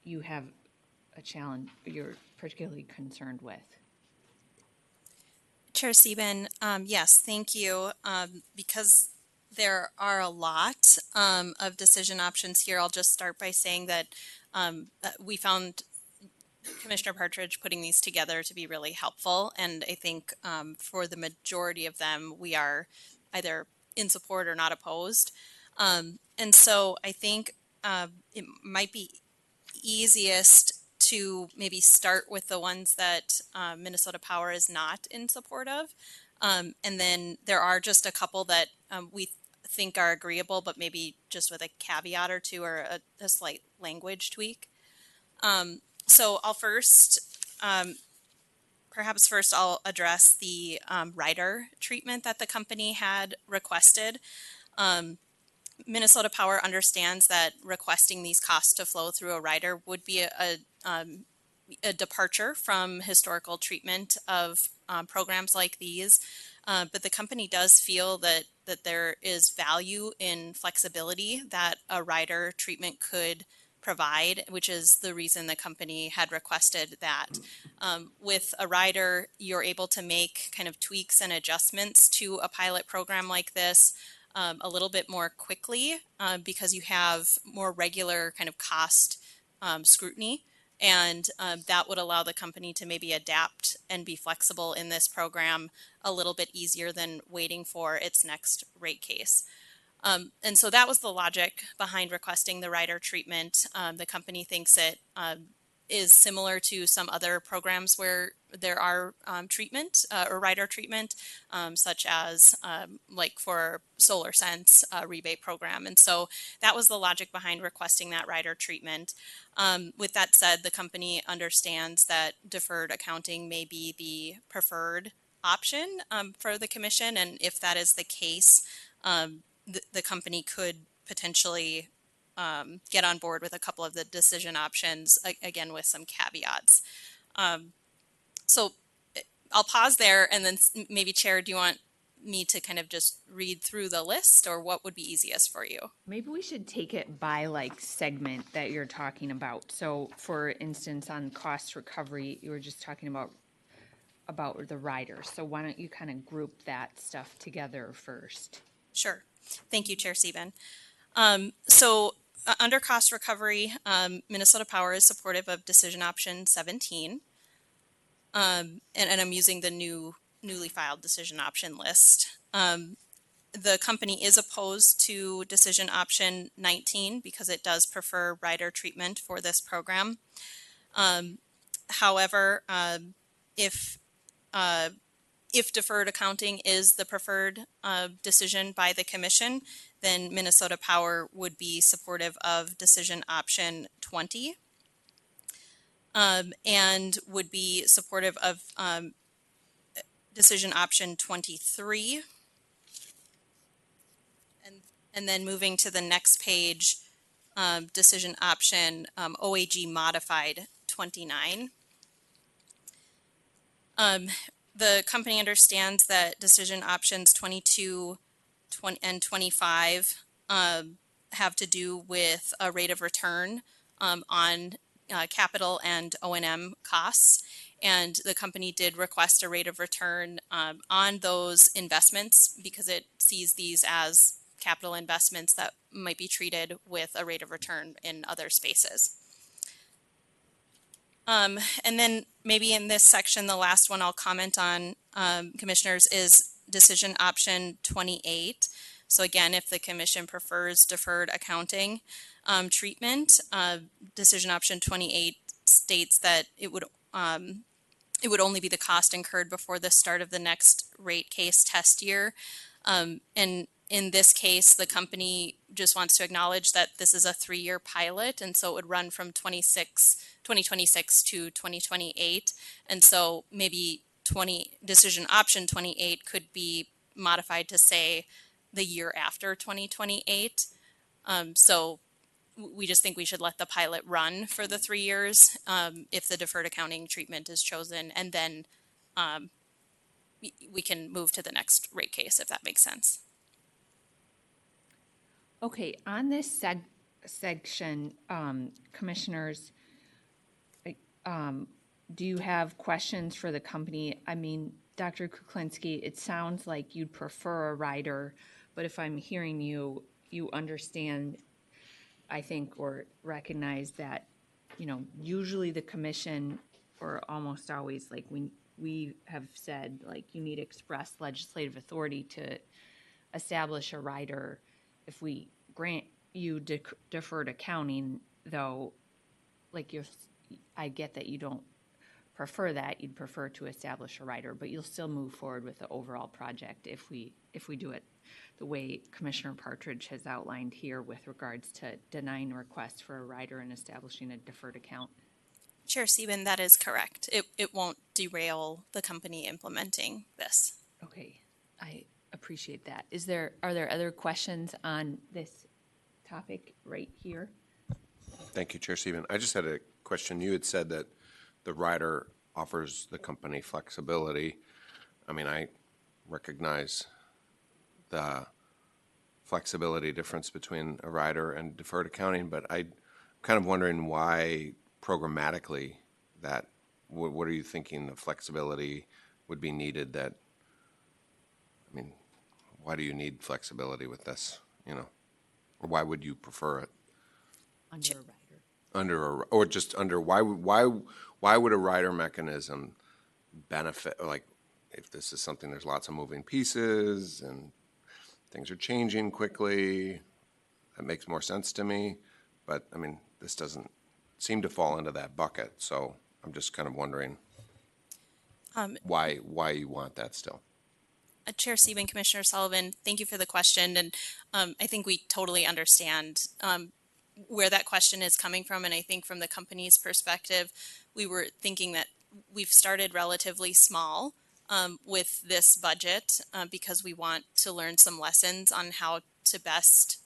you have a challenge you're particularly concerned with? Chair Sieben, yes, thank you. Because there are a lot of decision options here, I'll just start by saying that we found Commissioner Partridge putting these together to be really helpful, and I think for the majority of them, we are either in support or not opposed. And so I think it might be easiest to maybe start with the ones that Minnesota Power is not in support of. And then there are just a couple that we think are agreeable, but maybe just with a caveat or two or a slight language tweak. So I'll perhaps first I'll address the rider treatment that the company had requested. Minnesota Power understands that requesting these costs to flow through a rider would be a departure from historical treatment of programs like these, but the company does feel that there is value in flexibility that a rider treatment could provide, which is the reason the company had requested that. With a rider, you're able to make kind of tweaks and adjustments to a pilot program like this a little bit more quickly because you have more regular kind of cost scrutiny, and that would allow the company to maybe adapt and be flexible in this program a little bit easier than waiting for its next rate case. And so that was the logic behind requesting the rider treatment. The company thinks it is similar to some other programs where there are treatment or rider treatment, such as like for SolarSense rebate program. And so that was the logic behind requesting that rider treatment. With that said, the company understands that deferred accounting may be the preferred option for the commission. And if that is the case, the company could potentially get on board with a couple of the decision options, again, with some caveats. So I'll pause there, and then maybe, Chair, do you want me to kind of just read through the list, or what would be easiest for you? Maybe we should take it by like segment that you're talking about. So for instance, on cost recovery, you were just talking about the riders. So why don't you kind of group that stuff together first? Sure. Thank you, Chair Sieben. So under cost recovery, Minnesota Power is supportive of decision option 17. And I'm using the newly filed decision option list. The company is opposed to decision option 19 because it does prefer rider treatment for this program. However, if deferred accounting is the preferred decision by the commission, then Minnesota Power would be supportive of decision option 20 and would be supportive of decision option 23. And then moving to the next page, decision option OAG modified 29. The company understands that decision options 22 and 25 have to do with a rate of return on capital and O&M costs. And the company did request a rate of return on those investments because it sees these as capital investments that might be treated with a rate of return in other spaces. And then maybe in this section, the last one I'll comment on, commissioners, is decision option 28. So again, if the commission prefers deferred accounting treatment, decision option 28 states that it would only be the cost incurred before the start of the next rate case test year. And in this case, the company just wants to acknowledge that this is a 3-year pilot, and so it would run from 2026 to 2028. And so maybe decision option 28 could be modified to say the year after 2028. So we just think we should let the pilot run for the 3 years if the deferred accounting treatment is chosen, and then we can move to the next rate case if that makes sense. Okay, on this section, commissioners, do you have questions for the company? I mean, Dr. Kuklinski, it sounds like you'd prefer a rider, but if I'm hearing you, you understand, I think, or recognize that, you know, usually the commission, or almost always, like we have said, like, you need express legislative authority to establish a rider. If we grant you deferred accounting, though, like I get that you don't prefer that, you'd prefer to establish a rider, but you'll still move forward with the overall project if we do it the way Commissioner Partridge has outlined here with regards to denying requests for a rider and establishing a deferred account. Chair Sieben, that is correct. It won't derail the company implementing this. Okay, I appreciate that. Are there other questions on this topic right here? Thank you, Chair Sieben. I just had a question. You had said that the rider offers the company flexibility. I mean, I recognize the flexibility difference between a rider and deferred accounting, but I'm kind of wondering why programmatically that, what are you thinking the flexibility would be needed that, I mean, why do you need flexibility with this, you know? Or why would you prefer it? Why would a rider mechanism benefit, like if this is something, there's lots of moving pieces and things are changing quickly, that makes more sense to me. But I mean, this doesn't seem to fall into that bucket. So I'm just kind of wondering why you want that still. Chair Sieben, Commissioner Sullivan, thank you for the question. And I think we totally understand where that question is coming from. And I think from the company's perspective, we were thinking that we've started relatively small with this budget because we want to learn some lessons on how to best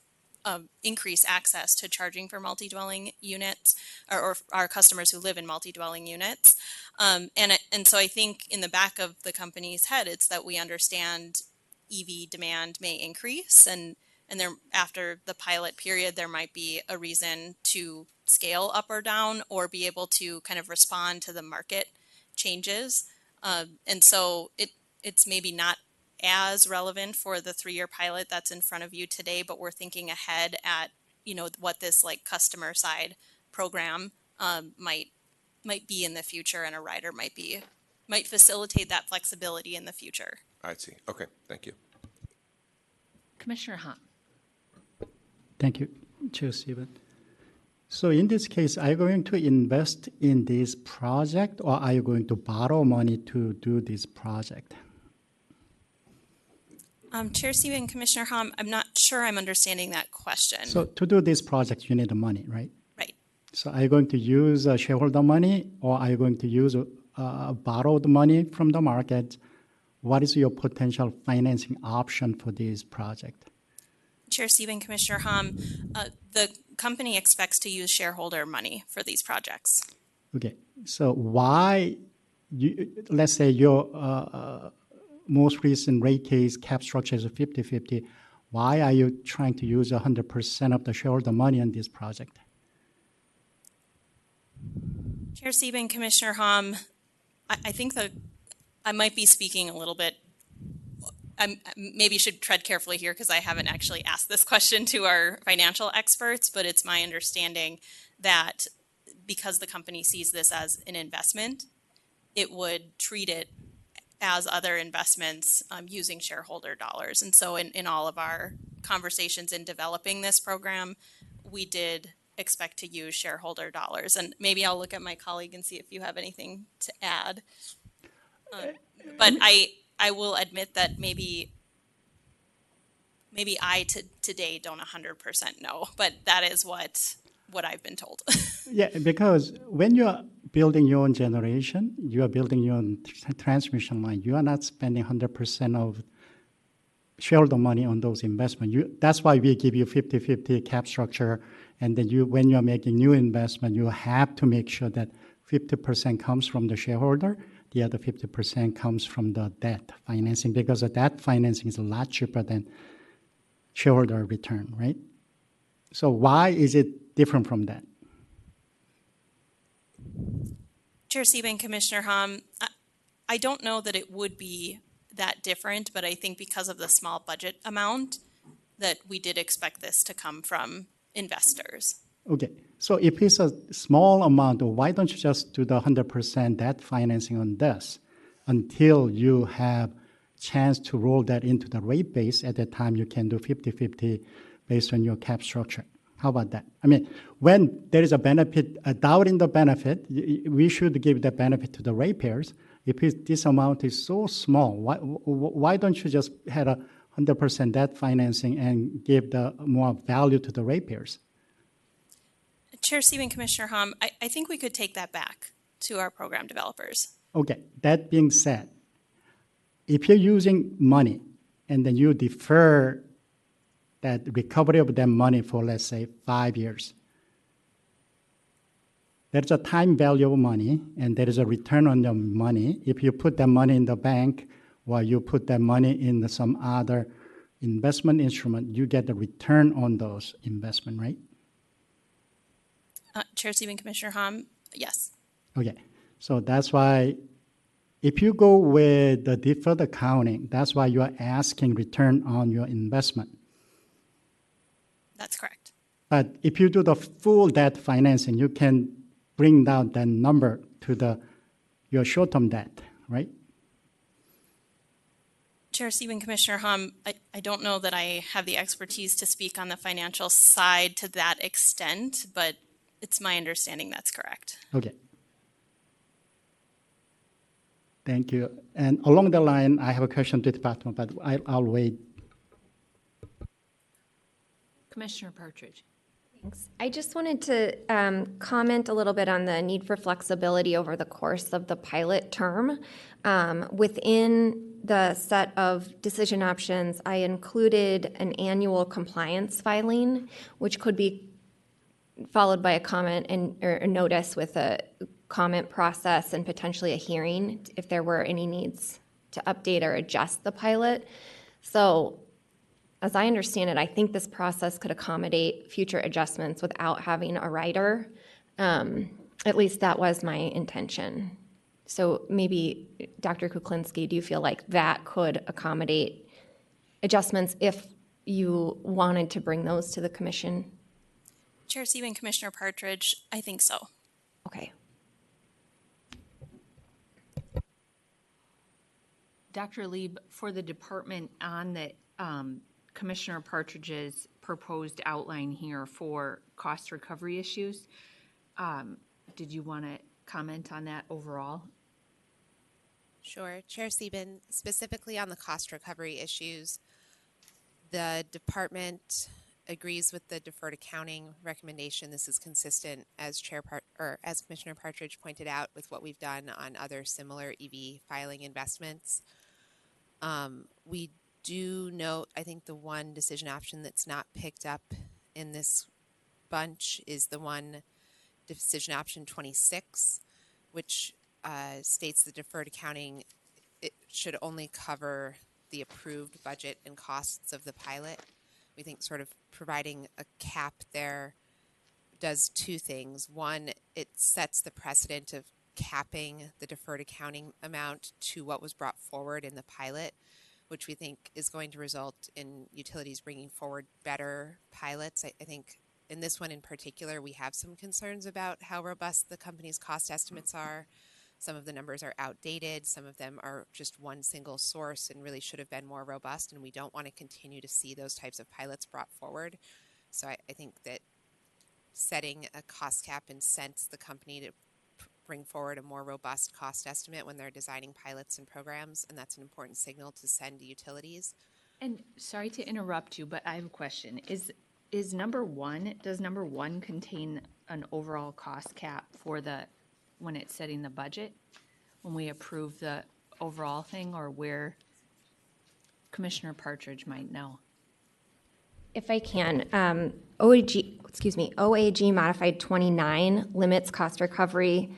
increase access to charging for multi-dwelling units or our customers who live in multi-dwelling units. And so I think in the back of the company's head, it's that we understand EV demand may increase and there, after the pilot period, there might be a reason to scale up or down or be able to kind of respond to the market changes. And so it's maybe not as relevant for the 3-year pilot that's in front of you today, but we're thinking ahead at, you know, what this like customer side program might be in the future, and a rider might facilitate that flexibility in the future. I see. Okay, thank you. Commissioner Hahn. Thank you, Chair Sieben. So in this case, are you going to invest in this project, or are you going to borrow money to do this project? Chair Sieben, Commissioner Hom, I'm not sure I'm understanding that question. So to do this project, you need the money, right? Right. So are you going to use shareholder money, or are you going to use borrowed money from the market? What is your potential financing option for this project? Chair Sieben, Commissioner Hom, the company expects to use shareholder money for these projects. Okay, so why, let's say your most recent rate case cap structure is a 50-50, why are you trying to use 100% of the shareholder money on this project? Chair Sieben, Commissioner Hom, I think that I might be speaking a little bit. I maybe should tread carefully here because I haven't actually asked this question to our financial experts, but it's my understanding that because the company sees this as an investment, it would treat it as other investments using shareholder dollars. And so in all of our conversations in developing this program, we did expect to use shareholder dollars. And maybe I'll look at my colleague and see if you have anything to add. But I will admit that maybe I today don't 100% know, but that is what I've been told. Yeah, because when you are building your own generation, you are building your own transmission line. You are not spending 100% of shareholder money on those investments. That's why we give you 50-50 cap structure. And then when you're making new investment, you have to make sure that 50% comes from the shareholder, the other 50% comes from the debt financing, because the debt financing is a lot cheaper than shareholder return, right? So why is it different from that? Chair Sieben, Commissioner Hom, I don't know that it would be that different, but I think because of the small budget amount that we did expect this to come from investors. Okay, so if it's a small amount, why don't you just do the 100% debt financing on this until you have chance to roll that into the rate base? At that time, you can do 50-50 based on your cap structure. How about that? I mean, when there is a benefit, a doubt in the benefit, we should give the benefit to the ratepayers. If this amount is so small, why don't you just have a 100% debt financing and give the more value to the ratepayers? Chair Sieben, Commissioner Hom, I think we could take that back to our program developers. Okay, that being said, if you're using money and then you defer that recovery of that money for, let's say, 5 years, there's a time value of money and there is a return on the money. If you put that money in the bank or you put that money in some other investment instrument, you get the return on those investment, right? Chair Sieben, Commissioner Hom, yes. Okay, so that's why if you go with the deferred accounting, that's why you are asking return on your investment. That's correct. But if you do the full debt financing, you can bring down that number to your short-term debt, right? Chair Sieben, Commissioner Hom, I don't know that I have the expertise to speak on the financial side to that extent, but it's my understanding that's correct. Okay. Thank you. And along the line, I have a question to the department, but I'll wait. Commissioner Partridge. Thanks. I just wanted to comment a little bit on the need for flexibility over the course of the pilot term. Within the set of decision options, I included an annual compliance filing, which could be followed by a comment or a notice with a comment process and potentially a hearing if there were any needs to update or adjust the pilot. So as I understand it, I think this process could accommodate future adjustments without having a rider. At least that was my intention. So maybe, Dr. Kuklinski, do you feel like that could accommodate adjustments if you wanted to bring those to the commission? Chair Sieben, Commissioner Partridge, I think so. Okay. Dr. Lieb, for the department on the Commissioner Partridge's proposed outline here for cost recovery issues, did you want to comment on that overall? Sure. Chair Sieben, specifically on the cost recovery issues, the department agrees with the deferred accounting recommendation. This is consistent, as as Commissioner Partridge pointed out, with what we've done on other similar EV filing investments. We do note, I think the one decision option that's not picked up in this bunch is the one decision option 26, which states the deferred accounting it should only cover the approved budget and costs of the pilot. We think sort of providing a cap there does two things. One, it sets the precedent of capping the deferred accounting amount to what was brought forward in the pilot, which we think is going to result in utilities bringing forward better pilots. I think in this one in particular, we have some concerns about how robust the company's cost estimates are. Some of the numbers are outdated. Some of them are just one single source and really should have been more robust. And we don't want to continue to see those types of pilots brought forward. So I think that setting a cost cap incents the company to bring forward a more robust cost estimate when they're designing pilots and programs, and that's an important signal to send to utilities. And sorry to interrupt you, but I have a question. Is number one, does number one contain an overall cost cap for when it's setting the budget? When we approve the overall thing, or where Commissioner Partridge might know? If I can, OAG modified 29 limits cost recovery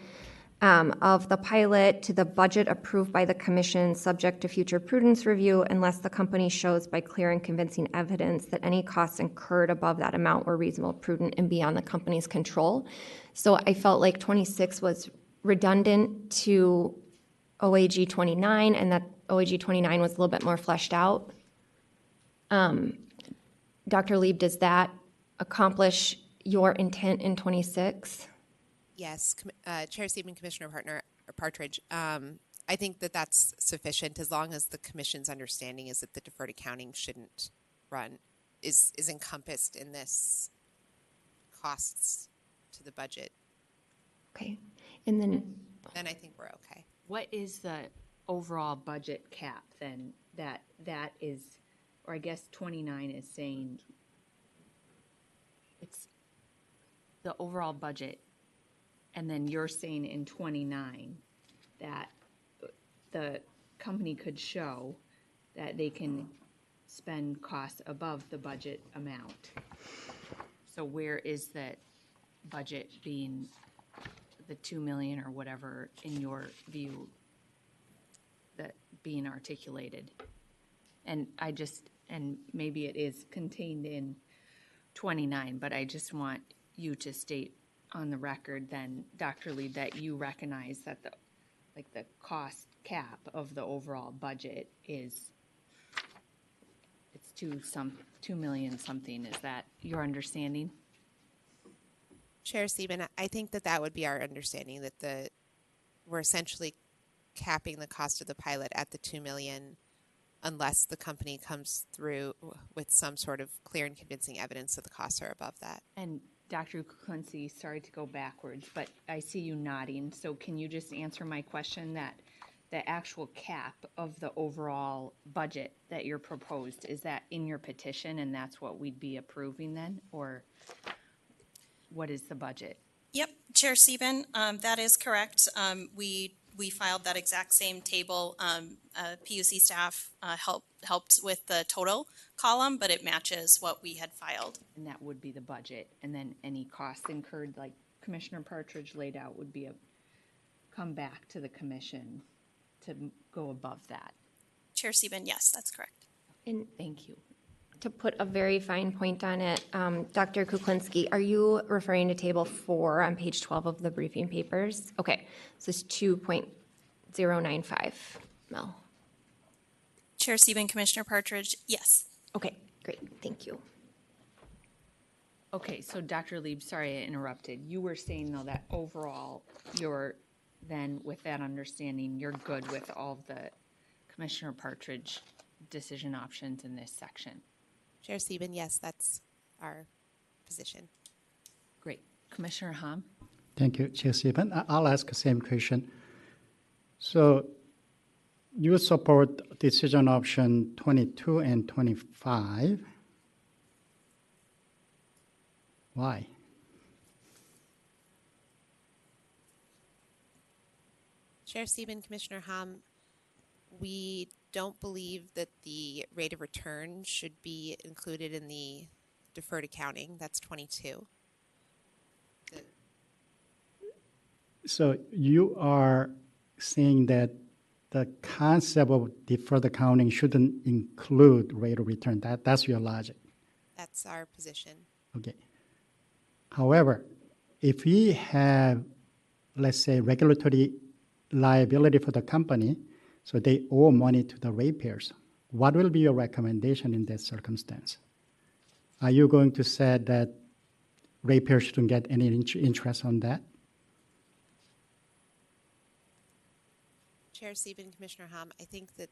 of the pilot to the budget approved by the commission subject to future prudence review unless the company shows by clear and convincing evidence that any costs incurred above that amount were reasonable, prudent, and beyond the company's control. So I felt like 26 was redundant to OAG 29, and that OAG 29 was a little bit more fleshed out. Dr. Lieb, does that accomplish your intent in 26? Yes, Chair Steven, Commissioner Partridge. I think that that's sufficient as long as the commission's understanding is that the deferred accounting shouldn't is encompassed in this costs to the budget. Okay, and then I think we're okay. What is the overall budget cap then? That is, or I guess 29 is saying it's the overall budget. And then you're saying in 29 that the company could show that they can spend costs above the budget amount. So where is that budget being the 2 million or whatever in your view that being articulated? And maybe it is contained in 29, but I just want you to state on the record then, Dr. Lee, that you recognize that the cost cap of the overall budget it's 2 million something. Is that your understanding? Chair Steven, I think that would be our understanding, that we're essentially capping the cost of the pilot at the 2 million unless the company comes through with some sort of clear and convincing evidence that the costs are above that. And Dr. Quincy, sorry to go backwards, but I see you nodding. So can you just answer my question that the actual cap of the overall budget that you're proposed, is that in your petition and that's what we'd be approving then? Or what is the budget? Yep, Chair Sieben, that is correct. We filed that exact same table. PUC staff helped with the total column, but it matches what we had filed. And that would be the budget. And then any costs incurred, like Commissioner Partridge laid out, would be come back to the commission to go above that. Chair Sieben, yes, that's correct. And thank you. To put a very fine point on it, Dr. Kuklinski, are you referring to table 4 on page 12 of the briefing papers? Okay, so it's 2.095 mil. Chair Sieben, Commissioner Partridge, yes. Okay, great, thank you. Okay, so Dr. Lieb, sorry I interrupted. You were saying though that overall you're then with that understanding, you're good with all the Commissioner Partridge decision options in this section. Chair Sieben, yes, that's our position. Great. Commissioner Hom? Thank you, Chair Stephen. I'll ask the same question. So you support decision option 22 and 25. Why? Chair Sieben, Commissioner Hom, we don't believe that the rate of return should be included in the deferred accounting. That's 22. So you are saying that the concept of deferred accounting shouldn't include rate of return. That's your logic. That's our position. Okay. However, if we have, let's say, regulatory liability for the company, so they owe money to the ratepayers, what will be your recommendation in that circumstance? Are you going to say that ratepayers shouldn't get any interest on that? Chair Stephen, Commissioner Hom, I think that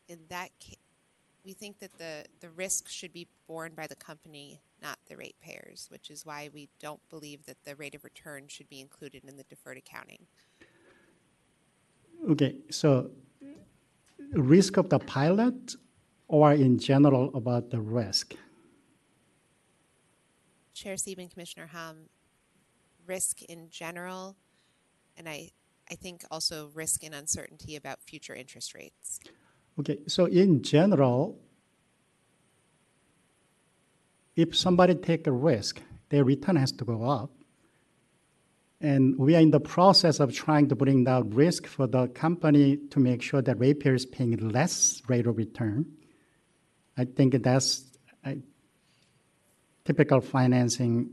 in that case, we think that the risk should be borne by the company, not the ratepayers, which is why we don't believe that the rate of return should be included in the deferred accounting. Okay, so risk of the pilot or in general about the risk? Chair Stephen, Commissioner Hom, risk in general, and I think also risk and uncertainty about future interest rates. Okay, so in general, if somebody take a risk, their return has to go up. And we are in the process of trying to bring down risk for the company to make sure that ratepayer is paying less rate of return. I think that's a typical financing.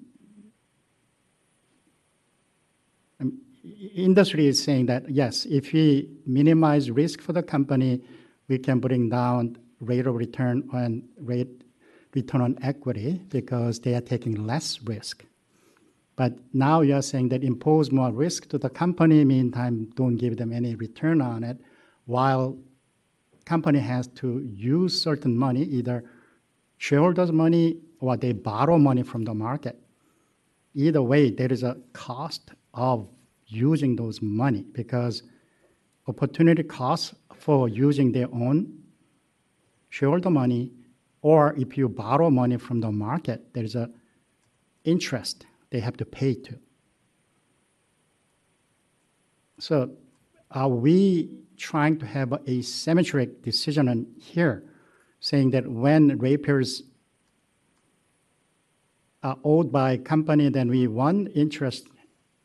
Industry is saying that, yes, if we minimize risk for the company, we can bring down rate of return on return on equity because they are taking less risk. But now you are saying that impose more risk to the company, meantime, don't give them any return on it, while company has to use certain money, either shareholders' money or they borrow money from the market. Either way, there is a cost of using those money because opportunity costs for using their own shareholder money, or if you borrow money from the market, there is a interest they have to pay to. So are we trying to have a symmetric decision on here, saying that when ratepayers are owed by a company, then we want interest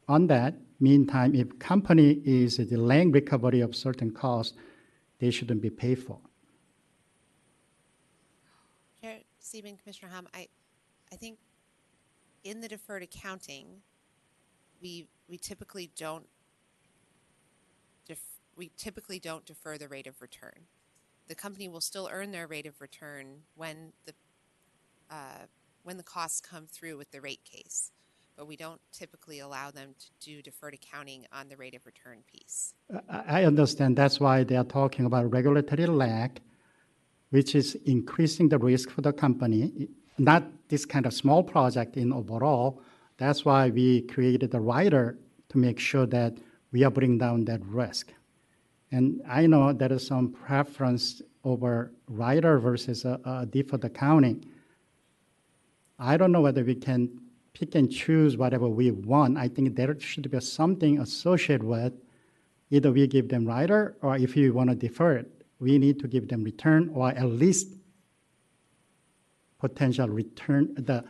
on that. Meantime, if company is delaying recovery of certain costs, they shouldn't be paid for. Chair Stephen, Commissioner Hom, I think in the deferred accounting, we typically don't defer the rate of return. The company will still earn their rate of return when the costs come through with the rate case, but we don't typically allow them to do deferred accounting on the rate of return piece. I understand. That's why they are talking about regulatory lag, which is increasing the risk for the company, not this kind of small project in overall. That's why we created a rider to make sure that we are bringing down that risk. And I know there is some preference over rider versus a deferred accounting. I don't know whether we can pick and choose whatever we want. I think there should be something associated with either we give them rider, or if you want to defer it, we need to give them return, or at least potential return, the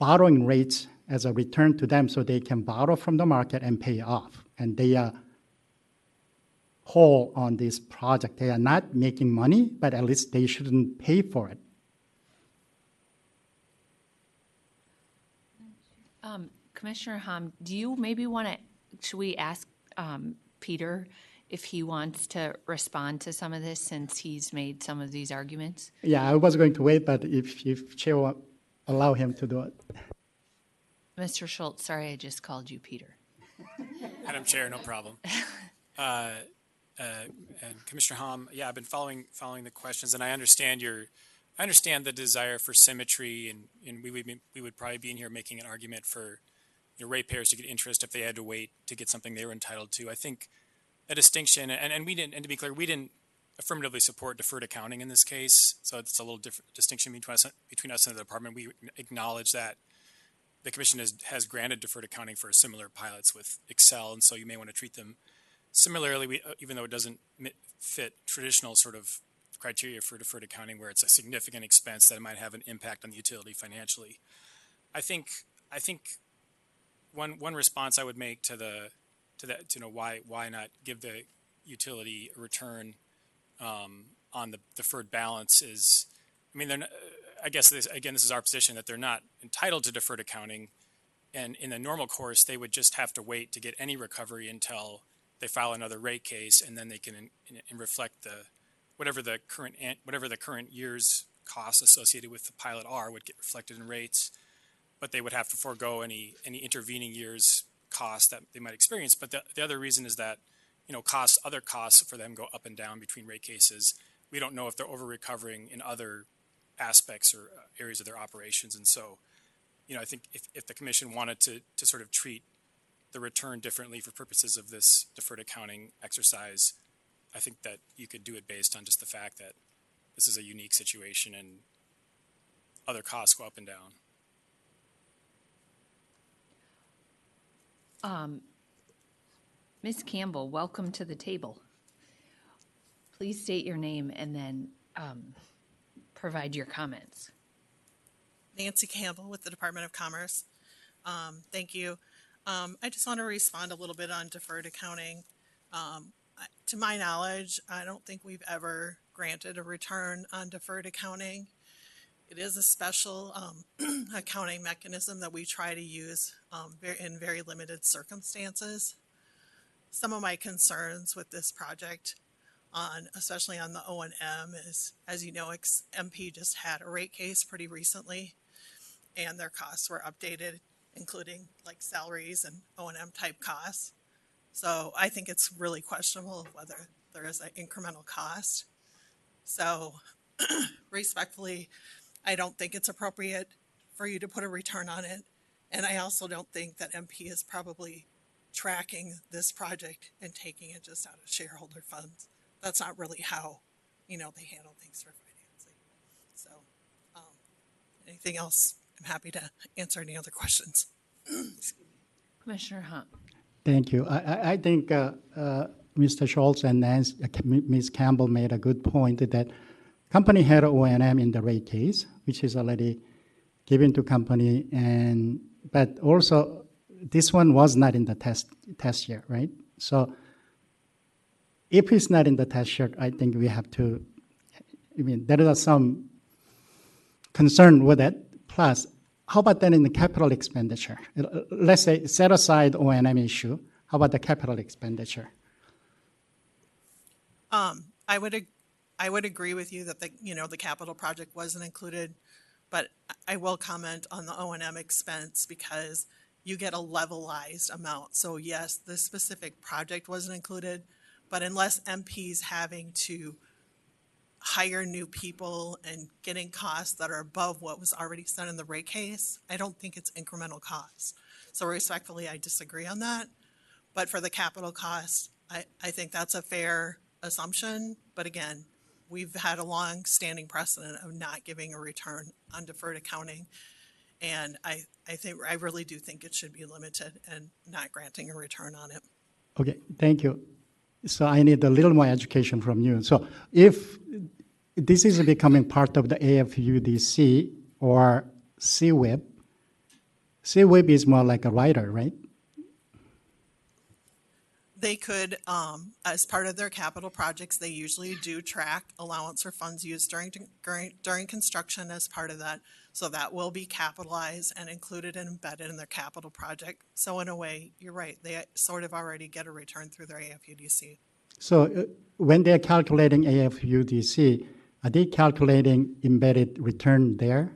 borrowing rates as a return to them so they can borrow from the market and pay off. And they are whole on this project. They are not making money, but at least they shouldn't pay for it. Commissioner Hom, do you maybe want to, should we ask Peter if he wants to respond to some of this since he's made some of these arguments? Yeah, I was going to wait, but if Chair will allow him to do it. Mr. Schultz, sorry, I just called you Peter. Madam Chair, no problem. And Commissioner Hom, yeah, I've been following the questions, and I understand the desire for symmetry, and we would probably be in here making an argument for ratepayers to get interest if they had to wait to get something they were entitled to. I think a distinction, and we didn't, and to be clear, we didn't affirmatively support deferred accounting in this case, so it's a little different distinction between us and the department. We acknowledge that the commission has granted deferred accounting for similar pilots with Xcel, and so you may want to treat them similarly, even though it doesn't fit traditional sort of criteria for deferred accounting where it's a significant expense that might have an impact on the utility financially. I think one response I would make to that, why not give the utility a return on the deferred balance is, I mean, I guess this is our position that they're not entitled to deferred accounting, And in the normal course, they would just have to wait to get any recovery until they file another rate case, and then they can reflect whatever the current year's costs associated with the pilot are would get reflected in rates, but they would have to forego any intervening year's costs that they might experience. But the other reason is that other costs for them go up and down between rate cases. We don't know if they're over recovering in other aspects or areas of their operations, and so I think if the commission wanted to sort of treat the return differently for purposes of this deferred accounting exercise, I think that you could do it based on just the fact that this is a unique situation and other costs go up and down. Ms. Campbell, welcome to the table. Please state your name and then provide your comments. Nancy Campbell with the Department of Commerce. Thank you. I just want to respond a little bit on deferred accounting. To my knowledge, I don't think we've ever granted a return on deferred accounting. It is a special accounting mechanism that we try to use in very limited circumstances. Some of my concerns with this project, especially on the O&M, is, as you know, MP just had a rate case pretty recently, and their costs were updated, including like salaries and O&M type costs. So I think it's really questionable whether there is an incremental cost. So respectfully, I don't think it's appropriate for you to put a return on it. And I also don't think that MP is probably tracking this project and taking it just out of shareholder funds. That's not really how, they handle things for financing. So anything else, I'm happy to answer any other questions. Commissioner Hunt. Thank you. I think Mr. Schultz and Ms. Campbell made a good point that company had O&M in the rate case, which is already given to company, but also this one was not in the test year, right? So if it's not in the test year, I think we have to, there is some concern with it. Plus, how about then in the capital expenditure? Let's say set aside O&M issue. How about the capital expenditure? I would agree with you that the capital project wasn't included, but I will comment on the O&M expense because you get a levelized amount. So yes, the specific project wasn't included, but unless MP's having to hire new people and getting costs that are above what was already set in the rate case, I don't think it's incremental costs. So respectfully, I disagree on that. But for the capital cost, I think that's a fair assumption. But again, we've had a long-standing precedent of not giving a return on deferred accounting. And I really do think it should be limited and not granting a return on it. Okay, thank you. So I need a little more education from you. So if this is becoming part of the AFUDC or CWIP, CWIP is more like a rider, right? They could, as part of their capital projects, they usually do track allowance for funds used during construction as part of that. So that will be capitalized and included and embedded in their capital project. So in a way, you're right. They sort of already get a return through their AFUDC. So when they're calculating AFUDC, are they calculating embedded return there?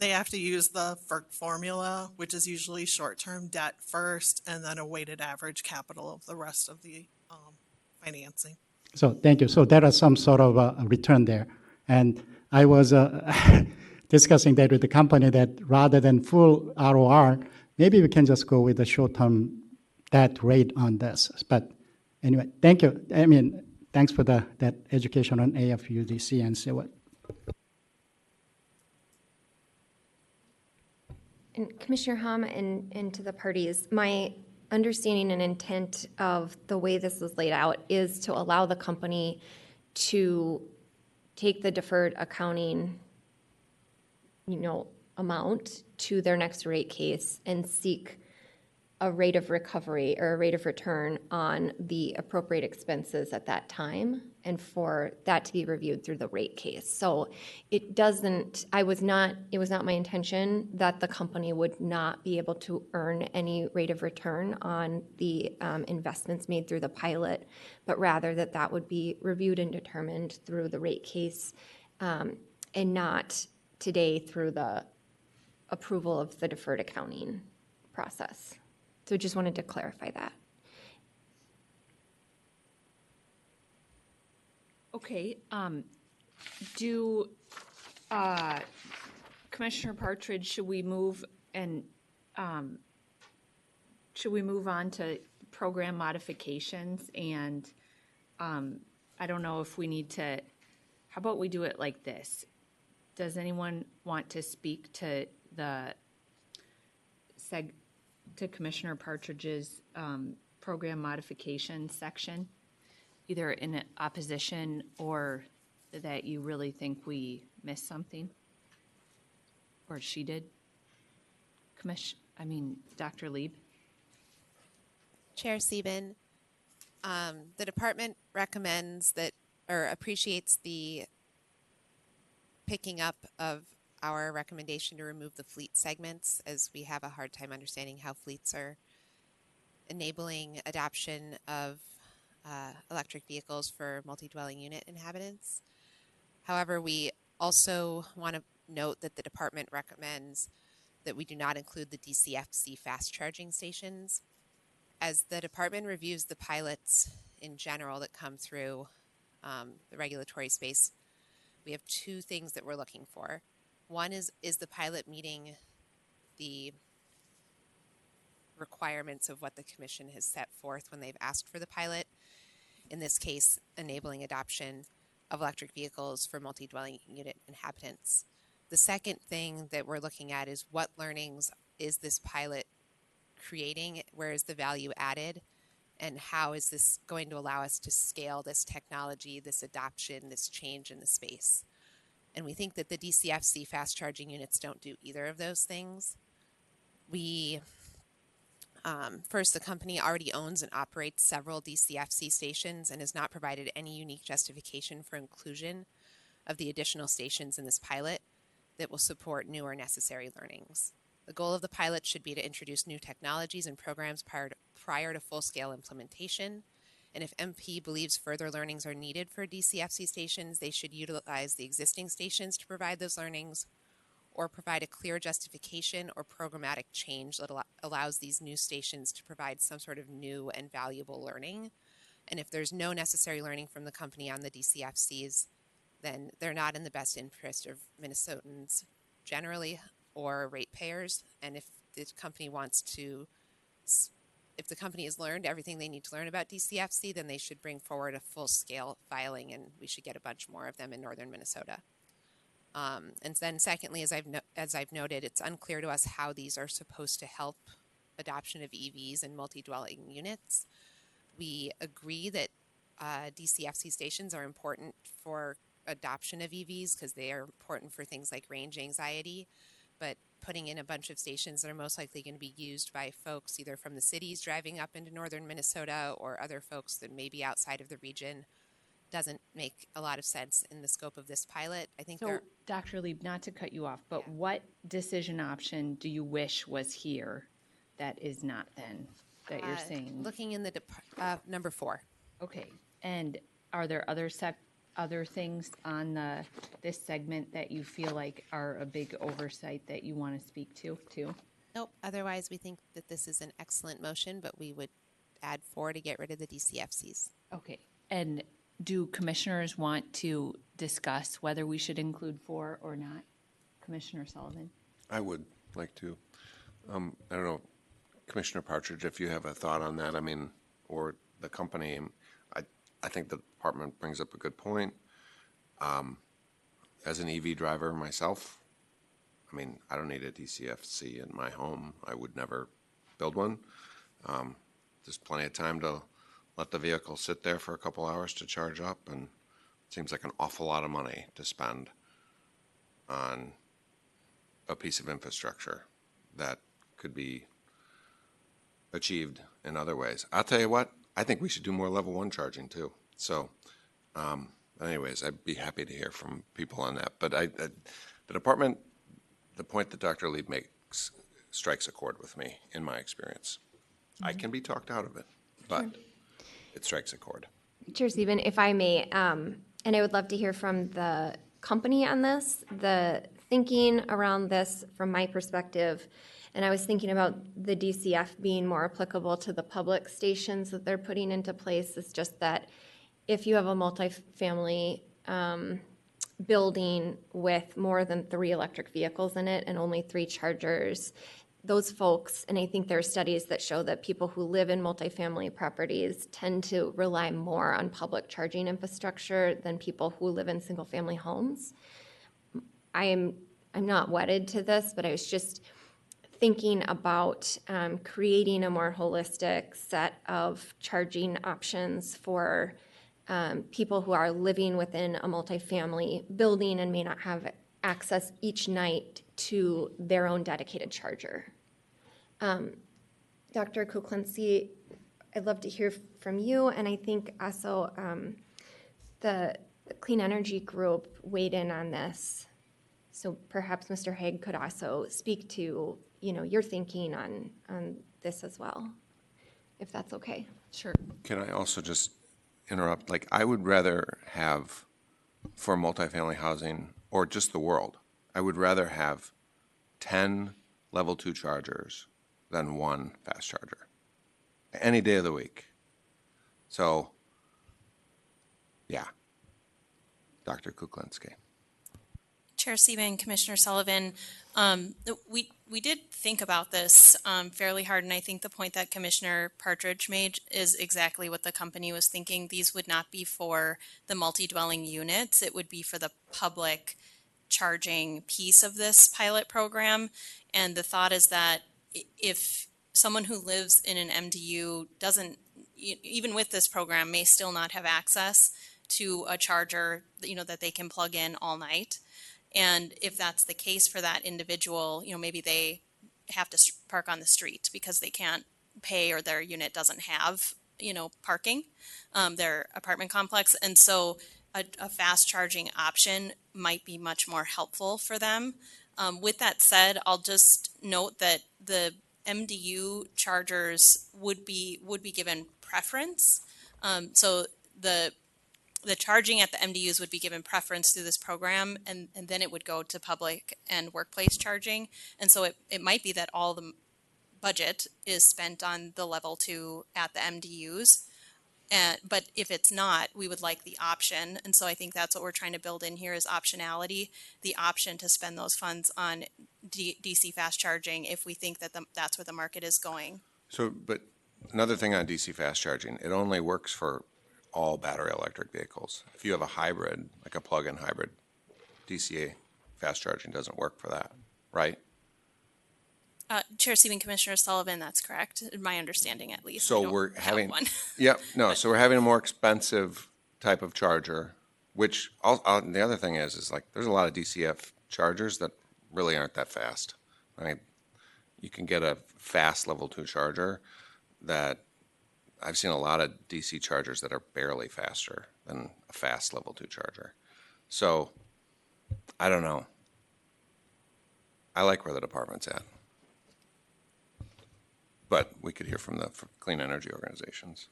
They have to use the FERC formula, which is usually short-term debt first, and then a weighted average capital of the rest of the financing. So thank you. So there is some sort of a return there. And I was discussing that with the company that rather than full ROR, maybe we can just go with the short-term debt rate on this. But anyway, thank you. Thanks for that education on AFUDC and CWIP. And Commissioner Hom and to the parties, my understanding and intent of the way this is laid out is to allow the company to take the deferred accounting, amount to their next rate case and seek a rate of recovery or a rate of return on the appropriate expenses at that time, and for that to be reviewed through the rate case. So it doesn't, it was not my intention that the company would not be able to earn any rate of return on the investments made through the pilot, but rather that would be reviewed and determined through the rate case, and not today through the approval of the deferred accounting process. So just wanted to clarify that. Okay, Commissioner Partridge, should we move on to program modifications? And I don't know if we need to, how about we do it like this? Does anyone want to speak to Commissioner Partridge's program modification section, either in opposition or that you really think we missed something? Or she did? Dr. Lieb? Chair Sieben, the department recommends that, or appreciates the picking up of our recommendation to remove the fleet segments, as we have a hard time understanding how fleets are enabling adoption of electric vehicles for multi-dwelling unit inhabitants. However, we also want to note that the department recommends that we do not include the DCFC fast charging stations. As the department reviews the pilots in general that come through the regulatory space, we have two things that we're looking for. One is the pilot meeting the requirements of what the commission has set forth when they've asked for the pilot? In this case, enabling adoption of electric vehicles for multi-dwelling unit inhabitants. The second thing that we're looking at is what learnings is this pilot creating? Where is the value added? And how is this going to allow us to scale this technology, this adoption, this change in the space? And we think that the DCFC fast charging units don't do either of those things. First, the company already owns and operates several DCFC stations and has not provided any unique justification for inclusion of the additional stations in this pilot that will support new or necessary learnings. The goal of the pilot should be to introduce new technologies and programs prior to full-scale implementation. And if MP believes further learnings are needed for DCFC stations, they should utilize the existing stations to provide those learnings, or provide a clear justification or programmatic change that allows these new stations to provide some sort of new and valuable learning. And if there's no necessary learning from the company on the DCFCs, then they're not in the best interest of Minnesotans generally or ratepayers. And if the company if the company has learned everything they need to learn about DCFC, then they should bring forward a full-scale filing, and we should get a bunch more of them in northern Minnesota. And then secondly, as I've noted, it's unclear to us how these are supposed to help adoption of EVs and multi-dwelling units. We agree that DCFC stations are important for adoption of EVs because they are important for things like range anxiety, but putting in a bunch of stations that are most likely going to be used by folks either from the cities driving up into northern Minnesota or other folks that may be outside of the region doesn't make a lot of sense in the scope of this pilot. I think so, Dr. Lieb, not to cut you off, but what decision option do you wish was here that is not then, that you're saying? Looking in the number 4. Okay, and are there other things on this segment that you feel like are a big oversight that you want to speak to too? Nope. Otherwise, we think that this is an excellent motion, but we would add 4 to get rid of the DCFCs. Okay. And do commissioners want to discuss whether we should include 4 or not? Commissioner Sullivan? I would like to. I don't know, Commissioner Partridge, if you have a thought on that, or the company. I think the department brings up a good point. As an EV driver myself, I don't need a DCFC in my home. I would never build one. There's plenty of time to let the vehicle sit there for a couple hours to charge up, and it seems like an awful lot of money to spend on a piece of infrastructure that could be achieved in other ways. I'll tell you what, I think we should do more level 1 charging too. So anyways, I'd be happy to hear from people on that. But the department, the point that Dr. Lieb makes strikes a chord with me in my experience. I can be talked out of it, but it strikes a chord. Chair Stephen, if I may, and I would love to hear from the company on this, the thinking around this from my perspective. And I was thinking about the DCF being more applicable to the public stations that they're putting into place. It's just that if you have a multifamily building with more than 3 electric vehicles in it and only 3 chargers, those folks, and I think there are studies that show that people who live in multifamily properties tend to rely more on public charging infrastructure than people who live in single-family homes. I'm not wedded to this, but I was just thinking about creating a more holistic set of charging options for people who are living within a multifamily building and may not have access each night to their own dedicated charger. Dr. Kuklinski, I'd love to hear from you, and I think also the Clean Energy Group weighed in on this. So perhaps Mr. Haig could also speak to, your thinking on this as well, if that's okay. Sure. Can I also just interrupt? Like, I would rather have, for multifamily housing or just the world, I would rather have 10 level 2 chargers than 1 fast charger any day of the week. So, yeah, Dr. Kuklinski. Chair Stephen, Commissioner Sullivan, we did think about this fairly hard, and I think the point that Commissioner Partridge made is exactly what the company was thinking. These would not be for the multi-dwelling units. It would be for the public charging piece of this pilot program. And the thought is that if someone who lives in an MDU doesn't, even with this program, may still not have access to a charger, that they can plug in all night. And if that's the case for that individual, maybe they have to park on the street because they can't pay or their unit doesn't have, parking, their apartment complex. And so a fast charging option might be much more helpful for them. With that said, I'll just note that the MDU chargers would be given preference. So the charging at the MDUs would be given preference through this program, and then it would go to public and workplace charging. And so it might be that all the budget is spent on the level 2 at the MDUs. But if it's not, we would like the option. And so I think that's what we're trying to build in here is optionality, the option to spend those funds on DC fast charging if we think that that's where the market is going. So, but another thing on DC fast charging, it only works for all battery electric vehicles. If you have a hybrid, like a plug-in hybrid, DCA fast charging doesn't work for that, right? Chair Stephen, Commissioner Sullivan, that's correct. My understanding, at least. So we're having one. So we're having a more expensive type of charger, which the other thing is like there's a lot of DCF chargers that really aren't that fast. You can get a fast level 2 charger that I've seen a lot of DC chargers that are barely faster than a fast level 2 charger. So I don't know. I like where the department's at. But we could hear from the clean energy organizations.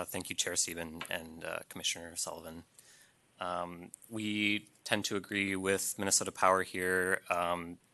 Thank you, Chair Stephen and Commissioner Sullivan. We tend to agree with Minnesota Power here.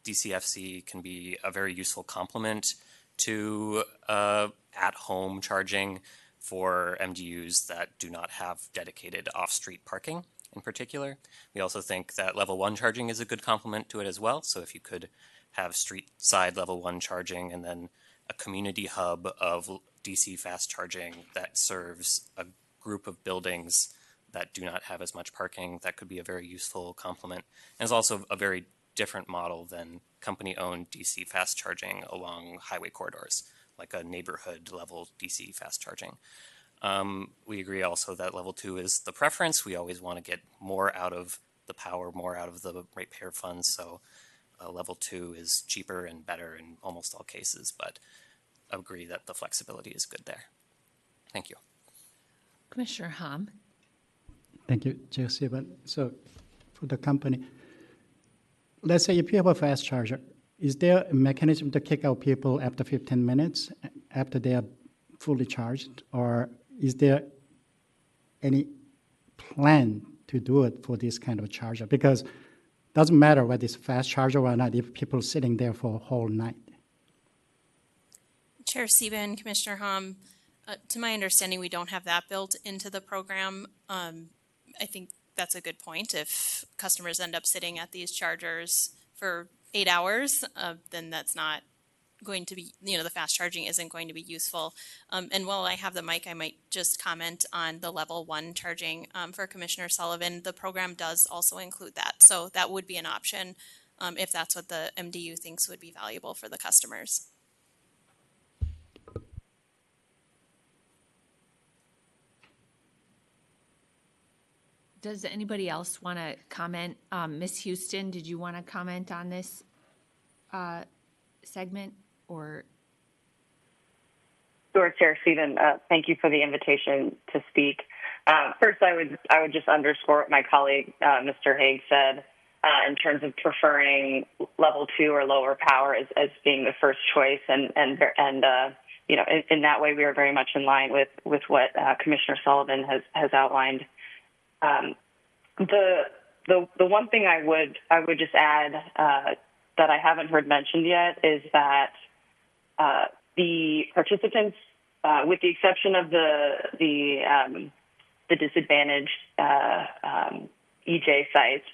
DCFC can be a very useful complement to at-home charging for MDUs that do not have dedicated off-street parking in particular. We also think that level 1 charging is a good complement to it as well. So if you could have street side level 1 charging and then a community hub of DC fast charging that serves a group of buildings that do not have as much parking, that could be a very useful complement. And it's also a very different model than company-owned DC fast charging along highway corridors, like a neighborhood level DC fast charging. We agree also that level 2 is the preference. We always want to get more out of the power, more out of the ratepayer funds. So level 2 is cheaper and better in almost all cases, but I agree that the flexibility is good there. Thank you. Commissioner Hom. Thank you, Chair Stephen. So for the company, let's say if you have a fast charger, is there a mechanism to kick out people after 15 minutes after they are fully charged, or is there any plan to do it for this kind of charger? Because it doesn't matter whether it's fast charger or not if people are sitting there for a whole night. Chair Sieben, Commissioner Hom, to my understanding, we don't have that built into the program. I think that's a good point. If customers end up sitting at these chargers for 8 hours, then that's not going to be, the fast charging isn't going to be useful. And while I have the mic, I might just comment on the level 1 charging for Commissioner Sullivan. The program does also include that. So that would be an option if that's what the MDU thinks would be valuable for the customers. Does anybody else want to comment? Ms. Houston, did you want to comment on this segment or? Sure, Chair Stephen. Thank you for the invitation to speak. First, I would just underscore what my colleague, Mr. Haig, said in terms of preferring level 2 or lower power as being the first choice, and in that way, we are very much in line with what Commissioner Sullivan has outlined. The one thing I would just add that I haven't heard mentioned yet is that the participants, with the exception of the disadvantaged EJ sites,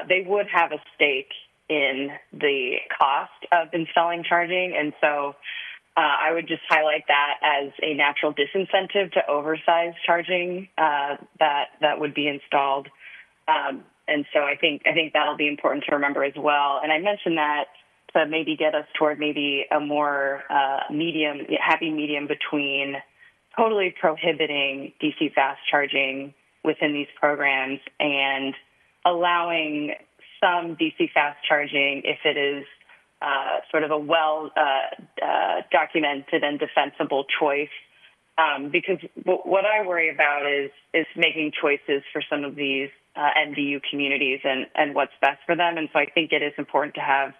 they would have a stake in the cost of installing charging, and so I would just highlight that as a natural disincentive to oversized charging that would be installed. And so I think that'll be important to remember as well. And I mentioned that to maybe get us toward maybe a more happy medium between totally prohibiting DC fast charging within these programs and allowing some DC fast charging if it is sort of a documented and defensible choice. Because what I worry about is making choices for some of these MDU communities and what's best for them. And so I think it is important to have,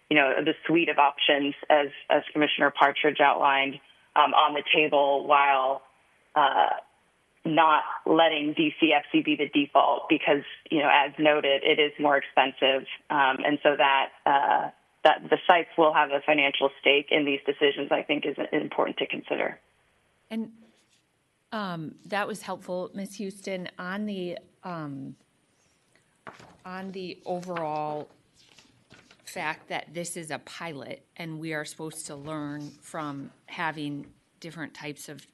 the suite of options as Commissioner Partridge outlined on the table while not letting DCFC be the default because, as noted, it is more expensive. And so that the sites will have a financial stake in these decisions, I think is important to consider. And that was helpful, Ms. Houston. On the overall fact that this is a pilot and we are supposed to learn from having different types of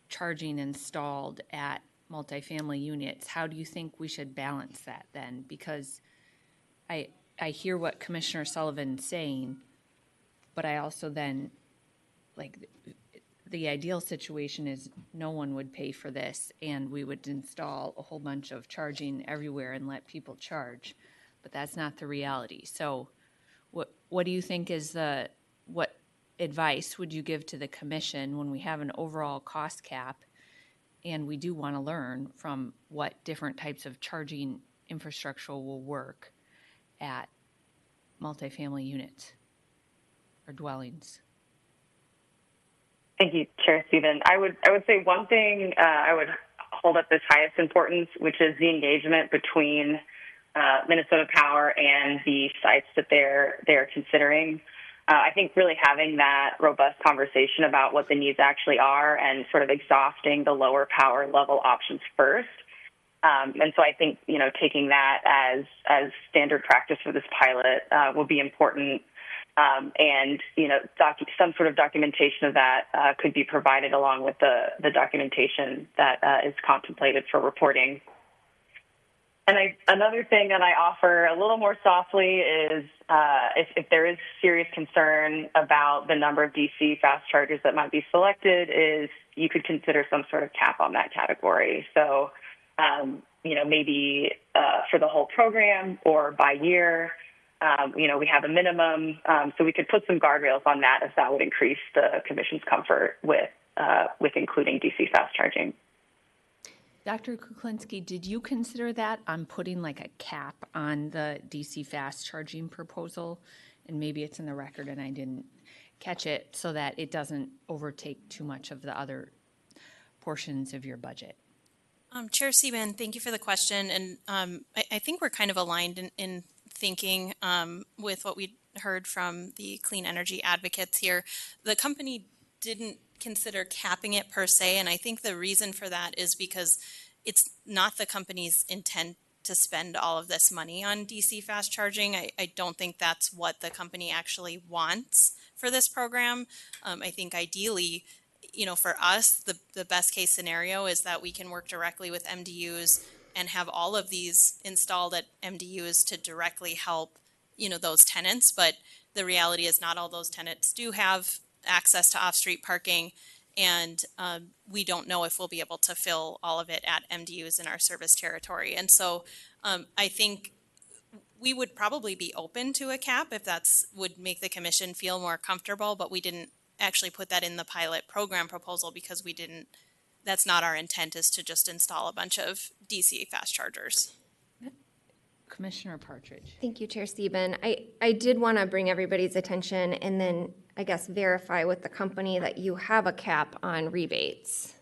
charging installed at multifamily units, how do you think we should balance that then? Because I hear what Commissioner Sullivan's saying, but I also then, the ideal situation is no one would pay for this and we would install a whole bunch of charging everywhere and let people charge. But that's not the reality. So what do you think is what advice would you give to the commission when we have an overall cost cap and we do want to learn from what different types of charging infrastructure will work at multifamily units or dwellings? Thank you, Chair Stephen. I would say one thing I would hold up as highest importance, which is the engagement between Minnesota Power and the sites that they're considering. I think really having that robust conversation about what the needs actually are and sort of exhausting the lower power level options first. And so I think, taking that as standard practice for this pilot will be important. And, some sort of documentation of that could be provided along with the documentation that is contemplated for reporting. And another thing that I offer a little more softly is if there is serious concern about the number of DC fast chargers that might be selected, is you could consider some sort of cap on that category. So, maybe for the whole program or by year, we have a minimum, so we could put some guardrails on that if that would increase the commission's comfort with including DC fast charging. Dr. Kuklinski, did you consider that on putting like a cap on the DC fast charging proposal? And maybe it's in the record and I didn't catch it, so that it doesn't overtake too much of the other portions of your budget. Chair Sieben, thank you for the question. And I think we're kind of aligned in thinking with what we heard from the clean energy advocates here. The company didn't consider capping it per se, and I think the reason for that is because it's not the company's intent to spend all of this money on DC fast charging. I don't think that's what the company actually wants for this program. I think ideally, for us, the best case scenario is that we can work directly with MDUs and have all of these installed at MDUs to directly help, those tenants. But the reality is not all those tenants do have access to off-street parking, and we don't know if we'll be able to fill all of it at MDUs in our service territory. And so I think we would probably be open to a cap if that's would make the commission feel more comfortable, but we didn't actually put that in the pilot program proposal because that's not our intent, is to just install a bunch of DC fast chargers. Commissioner Partridge. Thank you, Chair Sieben. I did want to bring everybody's attention and then I guess verify with the company that you have a cap on rebates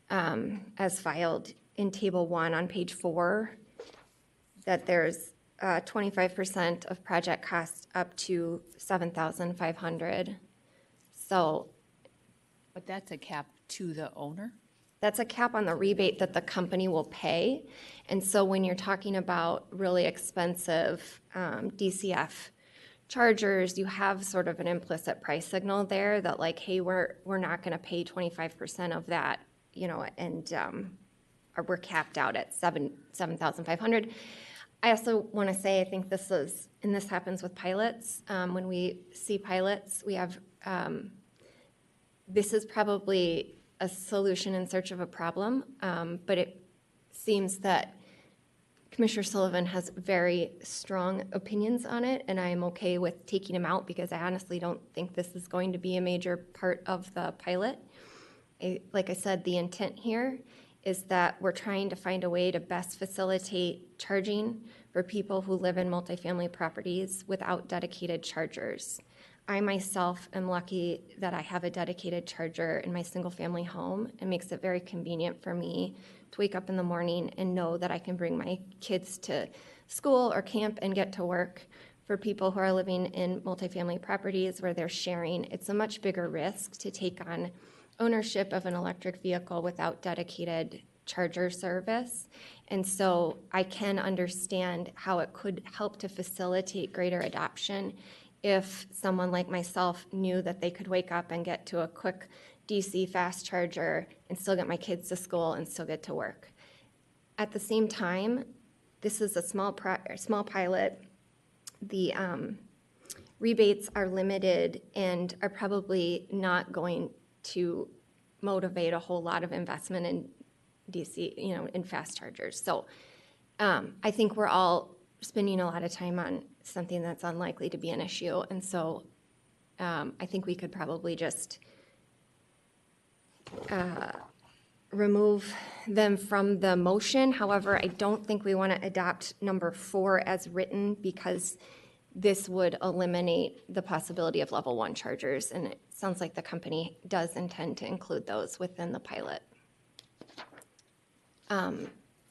as filed in Table 1 on page 4, that there's 25% of project costs up to $7,500. So, but that's a cap to the owner? That's a cap on the rebate that the company will pay. And so when you're talking about really expensive DCF chargers, you have sort of an implicit price signal there that like, hey, we're not going to pay 25% of that, and we're capped out at $7,500. I also want to say, I think this happens with pilots. When we see pilots, we have, this is probably a solution in search of a problem, but it seems that Commissioner Sullivan has very strong opinions on it, and I am okay with taking him out because I honestly don't think this is going to be a major part of the pilot. Like I said, the intent here is that we're trying to find a way to best facilitate charging for people who live in multifamily properties without dedicated chargers. I myself am lucky that I have a dedicated charger in my single family home. It makes it very convenient for me to wake up in the morning and know that I can bring my kids to school or camp and get to work. For people who are living in multifamily properties where they're sharing, it's a much bigger risk to take on ownership of an electric vehicle without dedicated charger service. And so I can understand how it could help to facilitate greater adoption if someone like myself knew that they could wake up and get to a quick DC fast charger and still get my kids to school and still get to work. At the same time, this is a small pilot. The rebates are limited and are probably not going to motivate a whole lot of investment in DC, in fast chargers. So I think we're all spending a lot of time on something that's unlikely to be an issue. And so I think we could probably just remove them from the motion. However, I don't think we want to adopt number 4 as written because this would eliminate the possibility of level 1 chargers. And it sounds like the company does intend to include those within the pilot.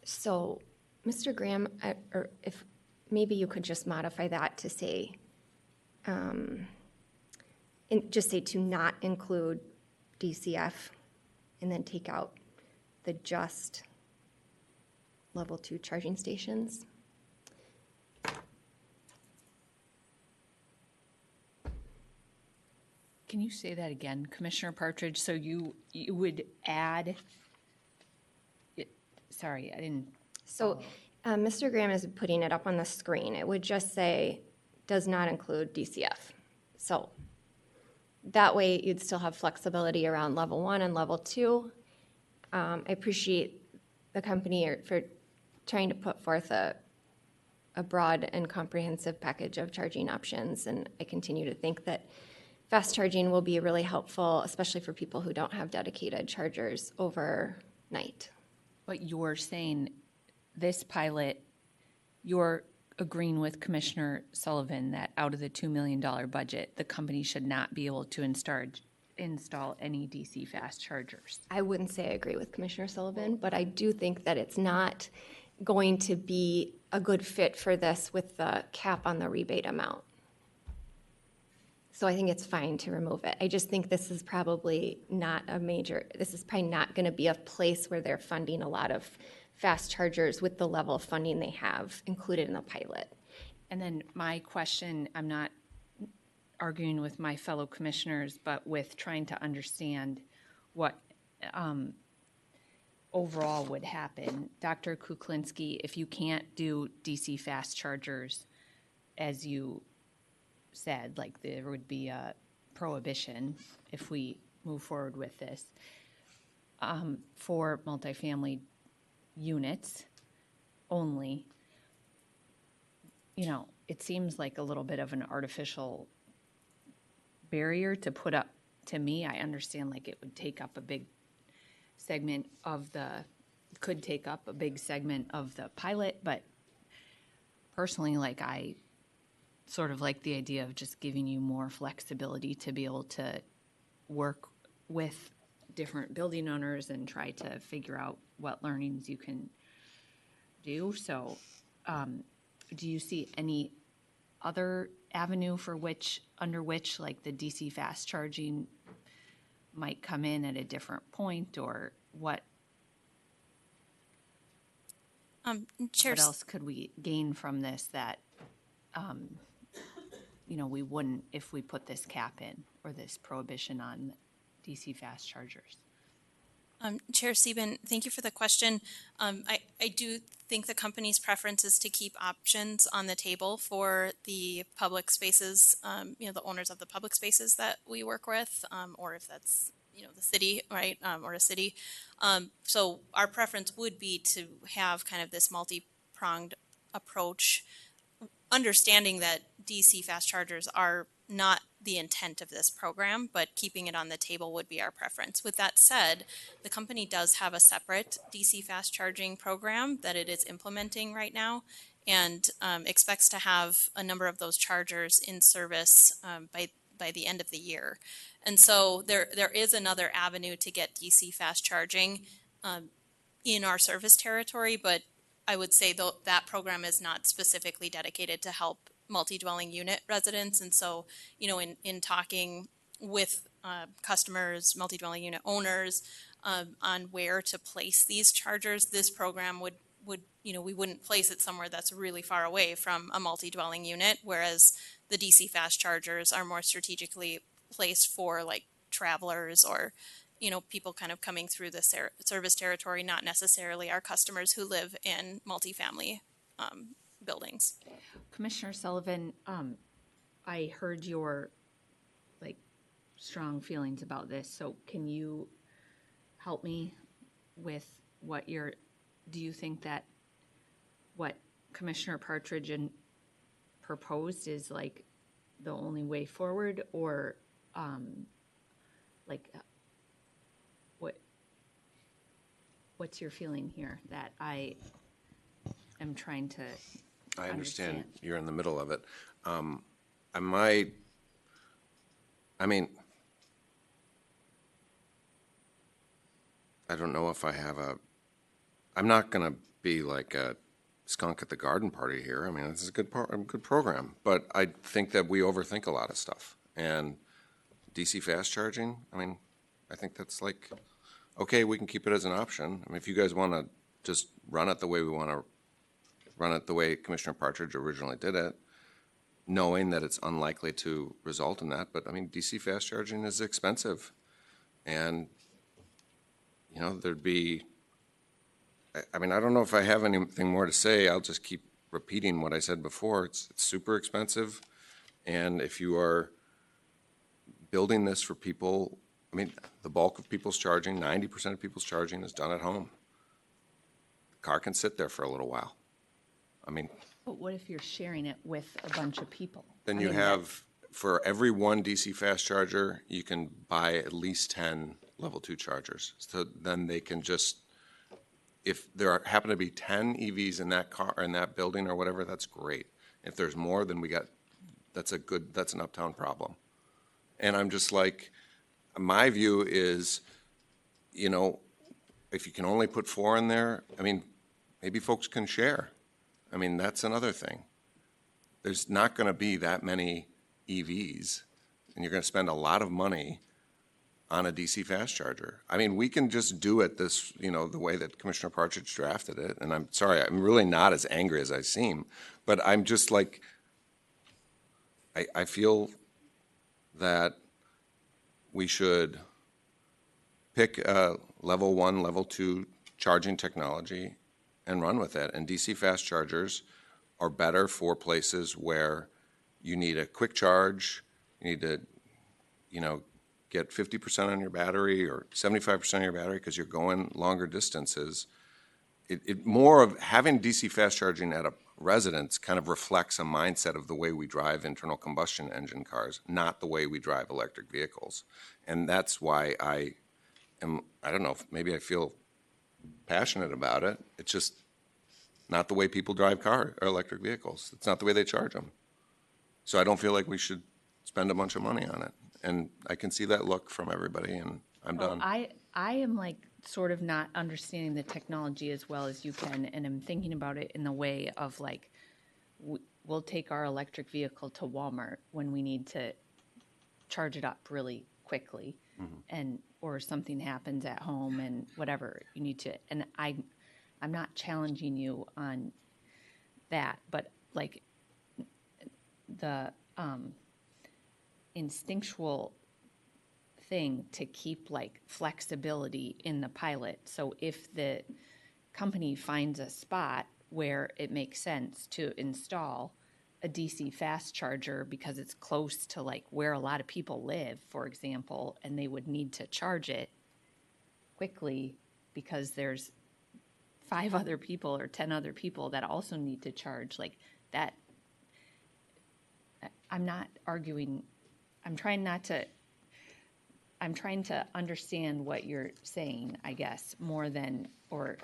So, Mr. Graham, or if maybe you could just modify that to say, just say to not include DCF and then take out the just level 2 charging stations. Can you say that again, Commissioner Partridge? So you would add, sorry, I didn't. So Mr. Graham is putting it up on the screen. It would just say, does not include DCF. So that way you'd still have flexibility around level 1 and level 2. I appreciate the company for trying to put forth a a broad and comprehensive package of charging options, and I continue to think that fast charging will be really helpful, especially for people who don't have dedicated chargers overnight. But you're saying this pilot, you're agreeing with Commissioner Sullivan that out of the $2 million budget, the company should not be able to install any DC fast chargers. I wouldn't say I agree with Commissioner Sullivan, but I do think that it's not going to be a good fit for this with the cap on the rebate amount. So I think it's fine to remove it. I just think this is probably not this is probably not going to be a place where they're funding a lot of fast chargers with the level of funding they have included in the pilot. And then my question, I'm not arguing with my fellow commissioners, but with trying to understand what overall would happen. Dr. Kuklinski, if you can't do DC fast chargers, as you said, like there would be a prohibition if we move forward with this for multifamily units only, you know, it seems like a little bit of an artificial barrier to put up. To me, I understand like it would take up a big segment of could take up a big segment of the pilot, but personally, like I sort of like the idea of just giving you more flexibility to be able to work with different building owners and try to figure out what learnings you can do. So do you see any other avenue under which like the DC fast charging might come in at a different point, or what? Chair, what else could we gain from this that you know, we wouldn't if we put this cap in or this prohibition on DC fast chargers? Chair Sieben, thank you for the question. I do think the company's preference is to keep options on the table for the public spaces, you know, the owners of the public spaces that we work with, or if that's, you know, the city, right, or a city. So our preference would be to have kind of this multi-pronged approach, understanding that DC fast chargers are not the intent of this program, but keeping it on the table would be our preference. With that said, the company does have a separate DC fast charging program that it is implementing right now, and expects to have a number of those chargers in service by the end of the year. And so there is another avenue to get DC fast charging in our service territory, but I would say that program is not specifically dedicated to help multi-dwelling unit residents. And so, you know, in talking with customers, multi-dwelling unit owners, on where to place these chargers, this program would, you know, we wouldn't place it somewhere that's really far away from a multi-dwelling unit, whereas the DC fast chargers are more strategically placed for like travelers or, you know, people kind of coming through the service territory, not necessarily our customers who live in multifamily buildings. Commissioner Sullivan, I heard your like strong feelings about this. So can you help me with what do you think that what Commissioner Partridge proposed is like the only way forward, or like what's your feeling here that I am trying to I understand you're in the middle of it. I mean, I don't know if I have I'm not going to be like a skunk at the garden party here. I mean, this is a good program, but I think that we overthink a lot of stuff. And DC fast charging, I mean, I think that's like, okay, we can keep it as an option. I mean, if you guys want to just run it the way we want to run it, the way Commissioner Partridge originally did it, knowing that it's unlikely to result in that. But I mean, DC fast charging is expensive, and you know, there'd be, I mean, I don't know if I have anything more to say. I'll just keep repeating what I said before. It's super expensive, and if you are building this for people, I mean, the bulk of people's charging, 90% of people's charging is done at home. The car can sit there for a little while. I mean, But what if you're sharing it with a bunch of people? Then I you mean, have, for every one DC fast charger, you can buy at least 10 level 2 chargers. So then they can just, if there happen to be 10 EVs in that car, in that building or whatever, that's great. If there's more, then that's an uptown problem. And I'm just like, my view is, you know, if you can only put 4 in there, I mean, maybe folks can share. I mean, that's another thing. There's not going to be that many EVs, and you're going to spend a lot of money on a DC fast charger. I mean, we can just do it this, you know, the way that Commissioner Partridge drafted it. And I'm sorry, I'm really not as angry as I seem, but I'm just like, I feel that we should pick a level 1, level 2 charging technology and run with it. And DC fast chargers are better for places where you need a quick charge, you need to, you know, get 50% on your battery or 75% on your battery because you're going longer distances. It more of having DC fast charging at a residence kind of reflects a mindset of the way we drive internal combustion engine cars, not the way we drive electric vehicles. And that's why I don't know, maybe I feel passionate about it. It's just not the way people drive car or electric vehicles. It's not the way they charge them. So I don't feel like we should spend a bunch of money on it. And I can see that look from everybody, and I'm done. I am like sort of not understanding the technology as well as you can, and I'm thinking about it in the way of like, we'll take our electric vehicle to Walmart when we need to charge it up really quickly, and or something happens at home and whatever you need to. And I'm not challenging you on that, but like the instinctual thing to keep like flexibility in the pilot. So if the company finds a spot where it makes sense to install a DC fast charger because it's close to like where a lot of people live, for example, and they would need to charge it quickly because there's 5 other people or 10 other people that also need to charge, like that. I'm not arguing. I'm trying to understand what you're saying, I guess, more than,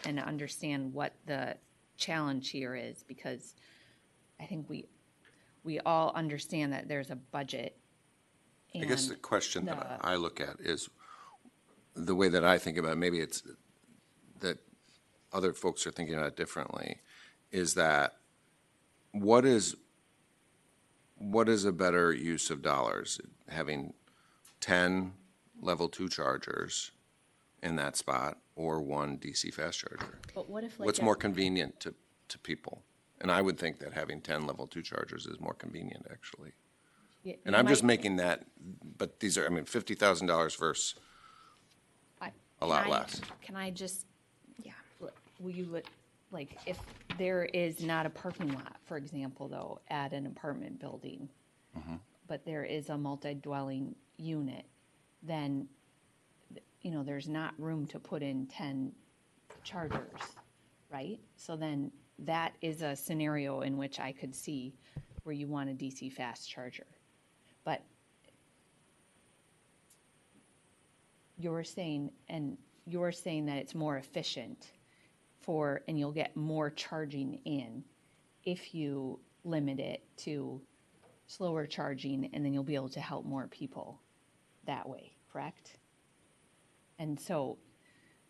and understand what the challenge here is, because I think we all understand that there's a budget. I guess the question that I look at is the way that I think about it, maybe it's that other folks are thinking about it differently, is that what is a better use of dollars? Having 10 level 2 chargers in that spot or 1 DC fast charger? But what if, like, what's more convenient to people? And I would think that having 10 level 2 chargers is more convenient, actually. Yeah, and I'm just making that, but these are, I mean, $50,000 versus a lot less. Can I just, will you, like, if there is not a parking lot, for example, though, at an apartment building, but there is a multi-dwelling unit, then, you know, there's not room to put in 10 chargers, right? So then that is a scenario in which I could see where you want a DC fast charger. But you're saying that it's more efficient and you'll get more charging in if you limit it to slower charging, and then you'll be able to help more people that way, correct? And so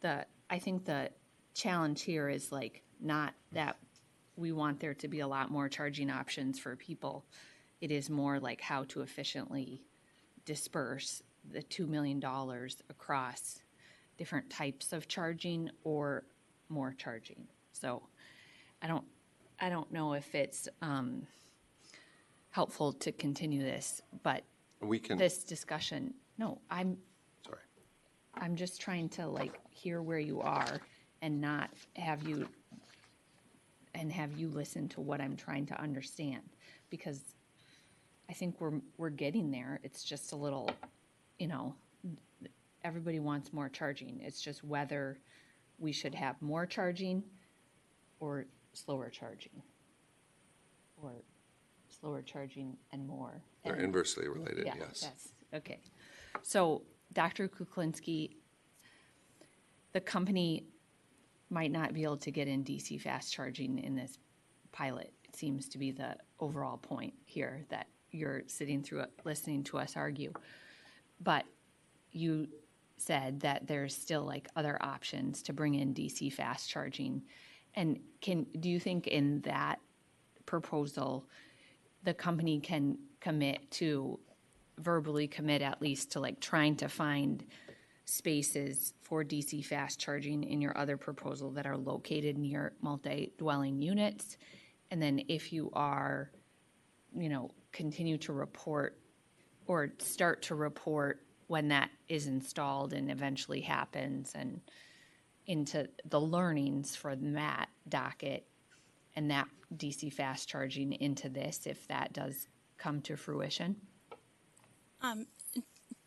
I think the challenge here is like not that we want there to be a lot more charging options for people. It is more like how to efficiently disperse the $2 million across different types of charging or more charging. So I don't know if it's helpful to continue this, but this discussion, I'm just trying to like hear where you are and not have you listen to what I'm trying to understand, because I think we're getting there. It's just a little, everybody wants more charging. It's just whether we should have more charging or slower charging. or slower charging and more. They're And- inversely related, Yeah, yes. yes, okay. So, Dr. Kuklinski, the company might not be able to get in DC fast charging in this pilot. It seems to be the overall point here that you're sitting through it, listening to us argue. But you said that there's still like other options to bring in DC fast charging. And do you think in that proposal, the company can verbally commit at least to like trying to find spaces for DC fast charging in your other proposal that are located near multi-dwelling units? And then if you are, continue to report or start to report when that is installed and eventually happens, and into the learnings for that docket and that DC fast charging into this, if that does come to fruition?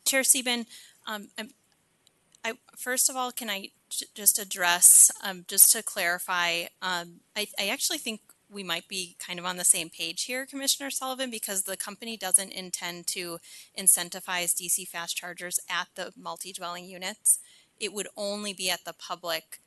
Chair Sieben, I first of all, can I just address, just to clarify, I actually think we might be kind of on the same page here, Commissioner Sullivan, because the company doesn't intend to incentivize DC fast chargers at the multi-dwelling units. It would only be at the public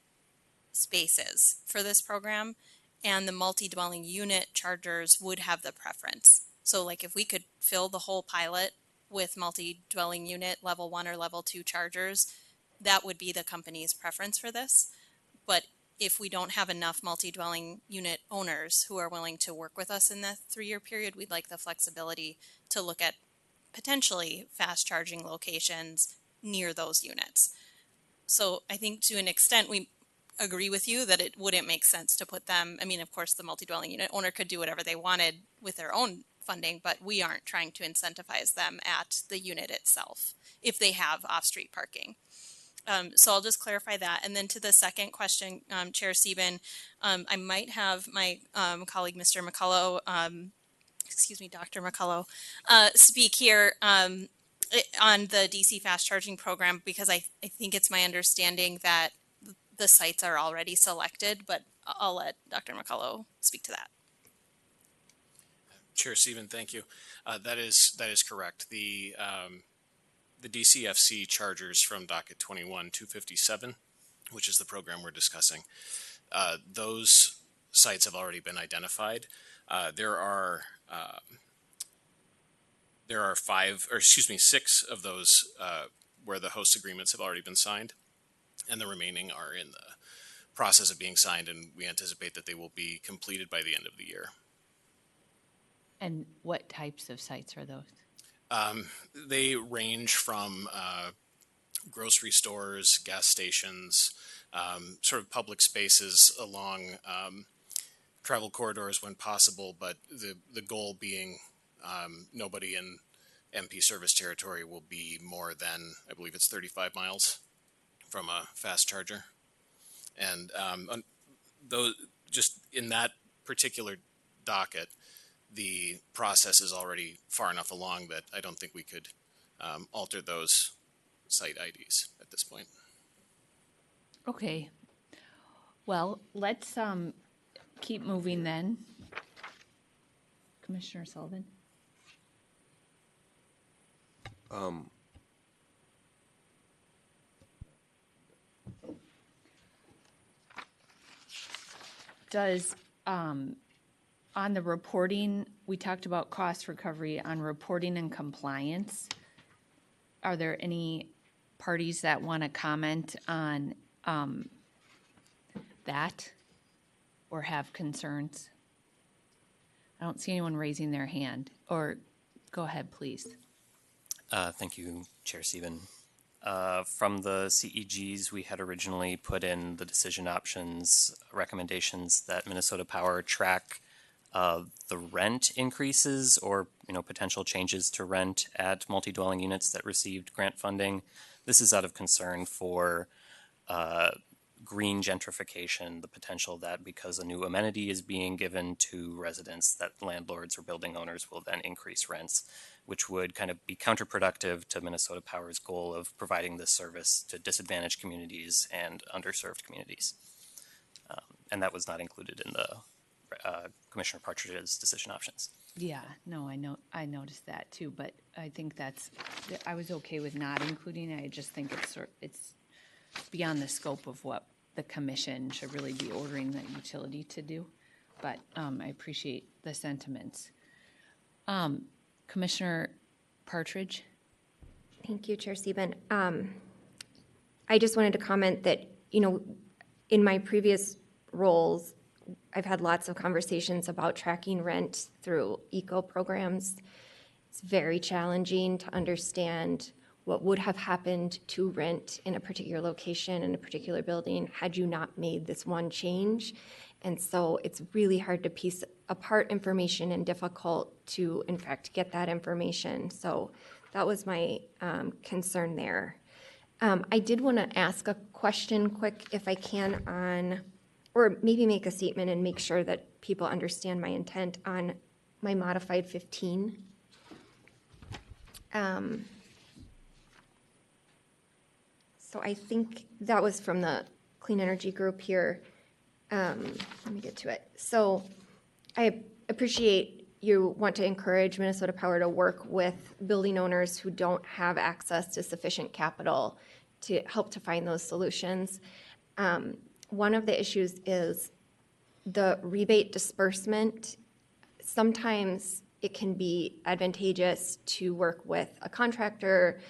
spaces for this program, and the multi-dwelling unit chargers would have the preference. So like if we could fill the whole pilot with multi-dwelling unit level 1 or level 2 chargers, that would be the company's preference for this. But if we don't have enough multi-dwelling unit owners who are willing to work with us in that 3-year period, we'd like the flexibility to look at potentially fast charging locations near those units. So I think to an extent we agree with you that it wouldn't make sense to put them, I mean, of course the multi-dwelling unit owner could do whatever they wanted with their own funding, but we aren't trying to incentivize them at the unit itself if they have off-street parking. So I'll just clarify that. And then to the second question, Chair Sieben, I might have my colleague, Mr. McCullough, Dr. McCullough, speak here on the DC fast charging program, because I think it's my understanding that the sites are already selected, but I'll let Dr. McCullough speak to that. Chair Sieben, thank you. That is correct. The DCFC chargers from docket 21-257, which is the program we're discussing, those sites have already been identified. There are 6 of those where the host agreements have already been signed, and the remaining are in the process of being signed, and we anticipate that they will be completed by the end of the year. And what types of sites are those? They range from grocery stores, gas stations, sort of public spaces along travel corridors when possible, but the goal being nobody in MP service territory will be more than, I believe it's 35 miles from a fast charger. And those, just in that particular docket, the process is already far enough along that I don't think we could alter those site IDs at this point. Okay. Well, let's keep moving then. Commissioner Sullivan. Does on the reporting, we talked about cost recovery on reporting and compliance. Are there any parties that want to comment on that or have concerns? I don't see anyone raising their hand. Or go ahead, please. Thank you, Chair Sieben. From the CEGs, we had originally put in the decision options recommendations that Minnesota Power track the rent increases or potential changes to rent at multi-dwelling units that received grant funding. This is out of concern for green gentrification, the potential that because a new amenity is being given to residents, that landlords or building owners will then increase rents, which would kind of be counterproductive to Minnesota Power's goal of providing this service to disadvantaged communities and underserved communities. And that was not included in the Commissioner Partridge's decision options. Yeah, no, I noticed that too, but I think I was okay with not including it. I just think it's beyond the scope of what the commission should really be ordering the utility to do. But I appreciate the sentiments. Commissioner Partridge? Thank you, Chair Sieben. I just wanted to comment that, in my previous roles, I've had lots of conversations about tracking rent through eco programs. It's very challenging to understand what would have happened to rent in a particular location, in a particular building, had you not made this one change. And so it's really hard to piece apart information and difficult to, in fact, get that information. So that was my concern there. I did want to ask a question quick, if I can, on, or maybe make a statement and make sure that people understand my intent on my modified 15. So I think that was from the Clean Energy Group here. Let me get to it. So I appreciate you want to encourage Minnesota Power to work with building owners who don't have access to sufficient capital to help to find those solutions. One of the issues is the rebate disbursement. Sometimes it can be advantageous to work with a contractor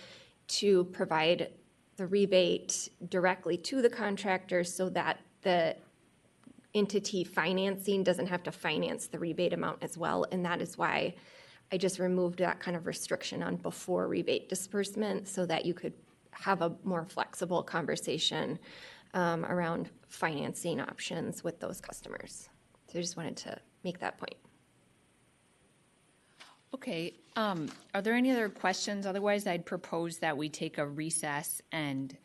to provide the rebate directly to the contractor so that the entity financing doesn't have to finance the rebate amount as well. And that is why I just removed that kind of restriction on before rebate disbursement so that you could have a more flexible conversation around financing options with those customers. So I just wanted to make that point. Okay, are there any other questions? Otherwise, I'd propose that we take a recess and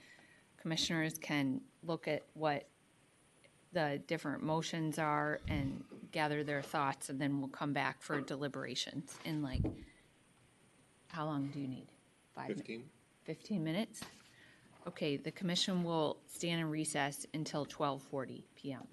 commissioners can look at what the different motions are and gather their thoughts, and then we'll come back for deliberations in how long do you need? 15 minutes? Okay, the commission will stand in recess until 12:40 p.m.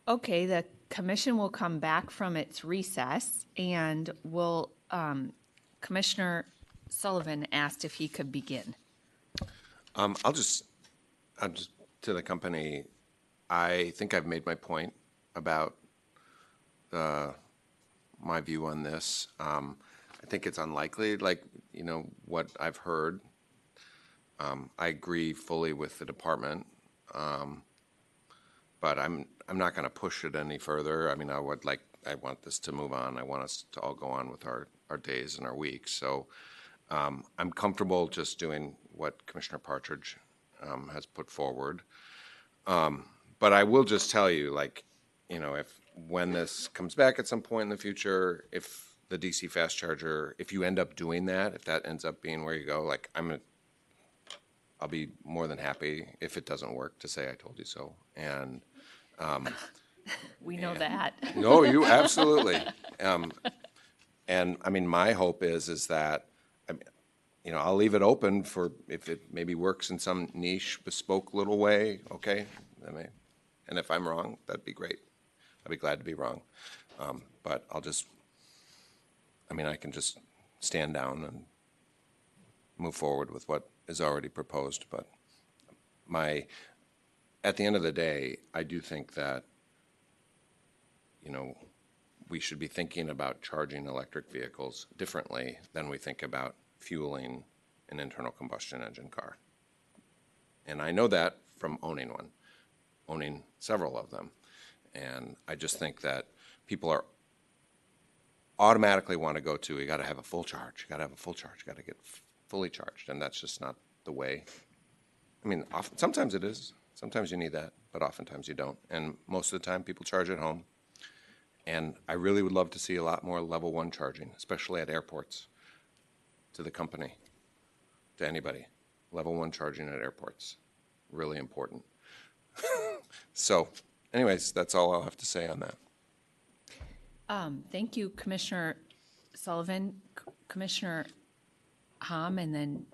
Okay, the commission will come back from its recess and will, Commissioner Sullivan asked if he could begin. I'll just to the company. I think I've made my point about my view on this. I think it's unlikely, like, what I've heard. I agree fully with the department, but I'm not going to push it any further. I mean, I want this to move on. I want us to all go on with our days and our weeks. So I'm comfortable just doing what Commissioner Partridge has put forward. But I will just tell you, when this comes back at some point in the future, if the DC fast charger, if you end up doing that, if that ends up being where you go, I'll be more than happy if it doesn't work to say I told you so. And we know that. No, you absolutely. And I mean, my hope is that, I'll leave it open for if it maybe works in some niche, bespoke little way. Okay, and if I'm wrong, that'd be great. I'd be glad to be wrong. But I can just stand down and move forward with what is already proposed. But at the end of the day, I do think that, we should be thinking about charging electric vehicles differently than we think about fueling an internal combustion engine car. And I know that from owning several of them. And I just think that people are automatically want to go to, you got to have a full charge, got to get fully charged. And that's just not the way. Sometimes it is. Sometimes you need that, but oftentimes you don't. And most of the time people charge at home. And I really would love to see a lot more level 1 charging, especially at airports, to the company, to anybody. Level 1 charging at airports, really important. So, anyways, that's all I'll have to say on that. Thank you, Commissioner Sullivan, Commissioner Hom, and then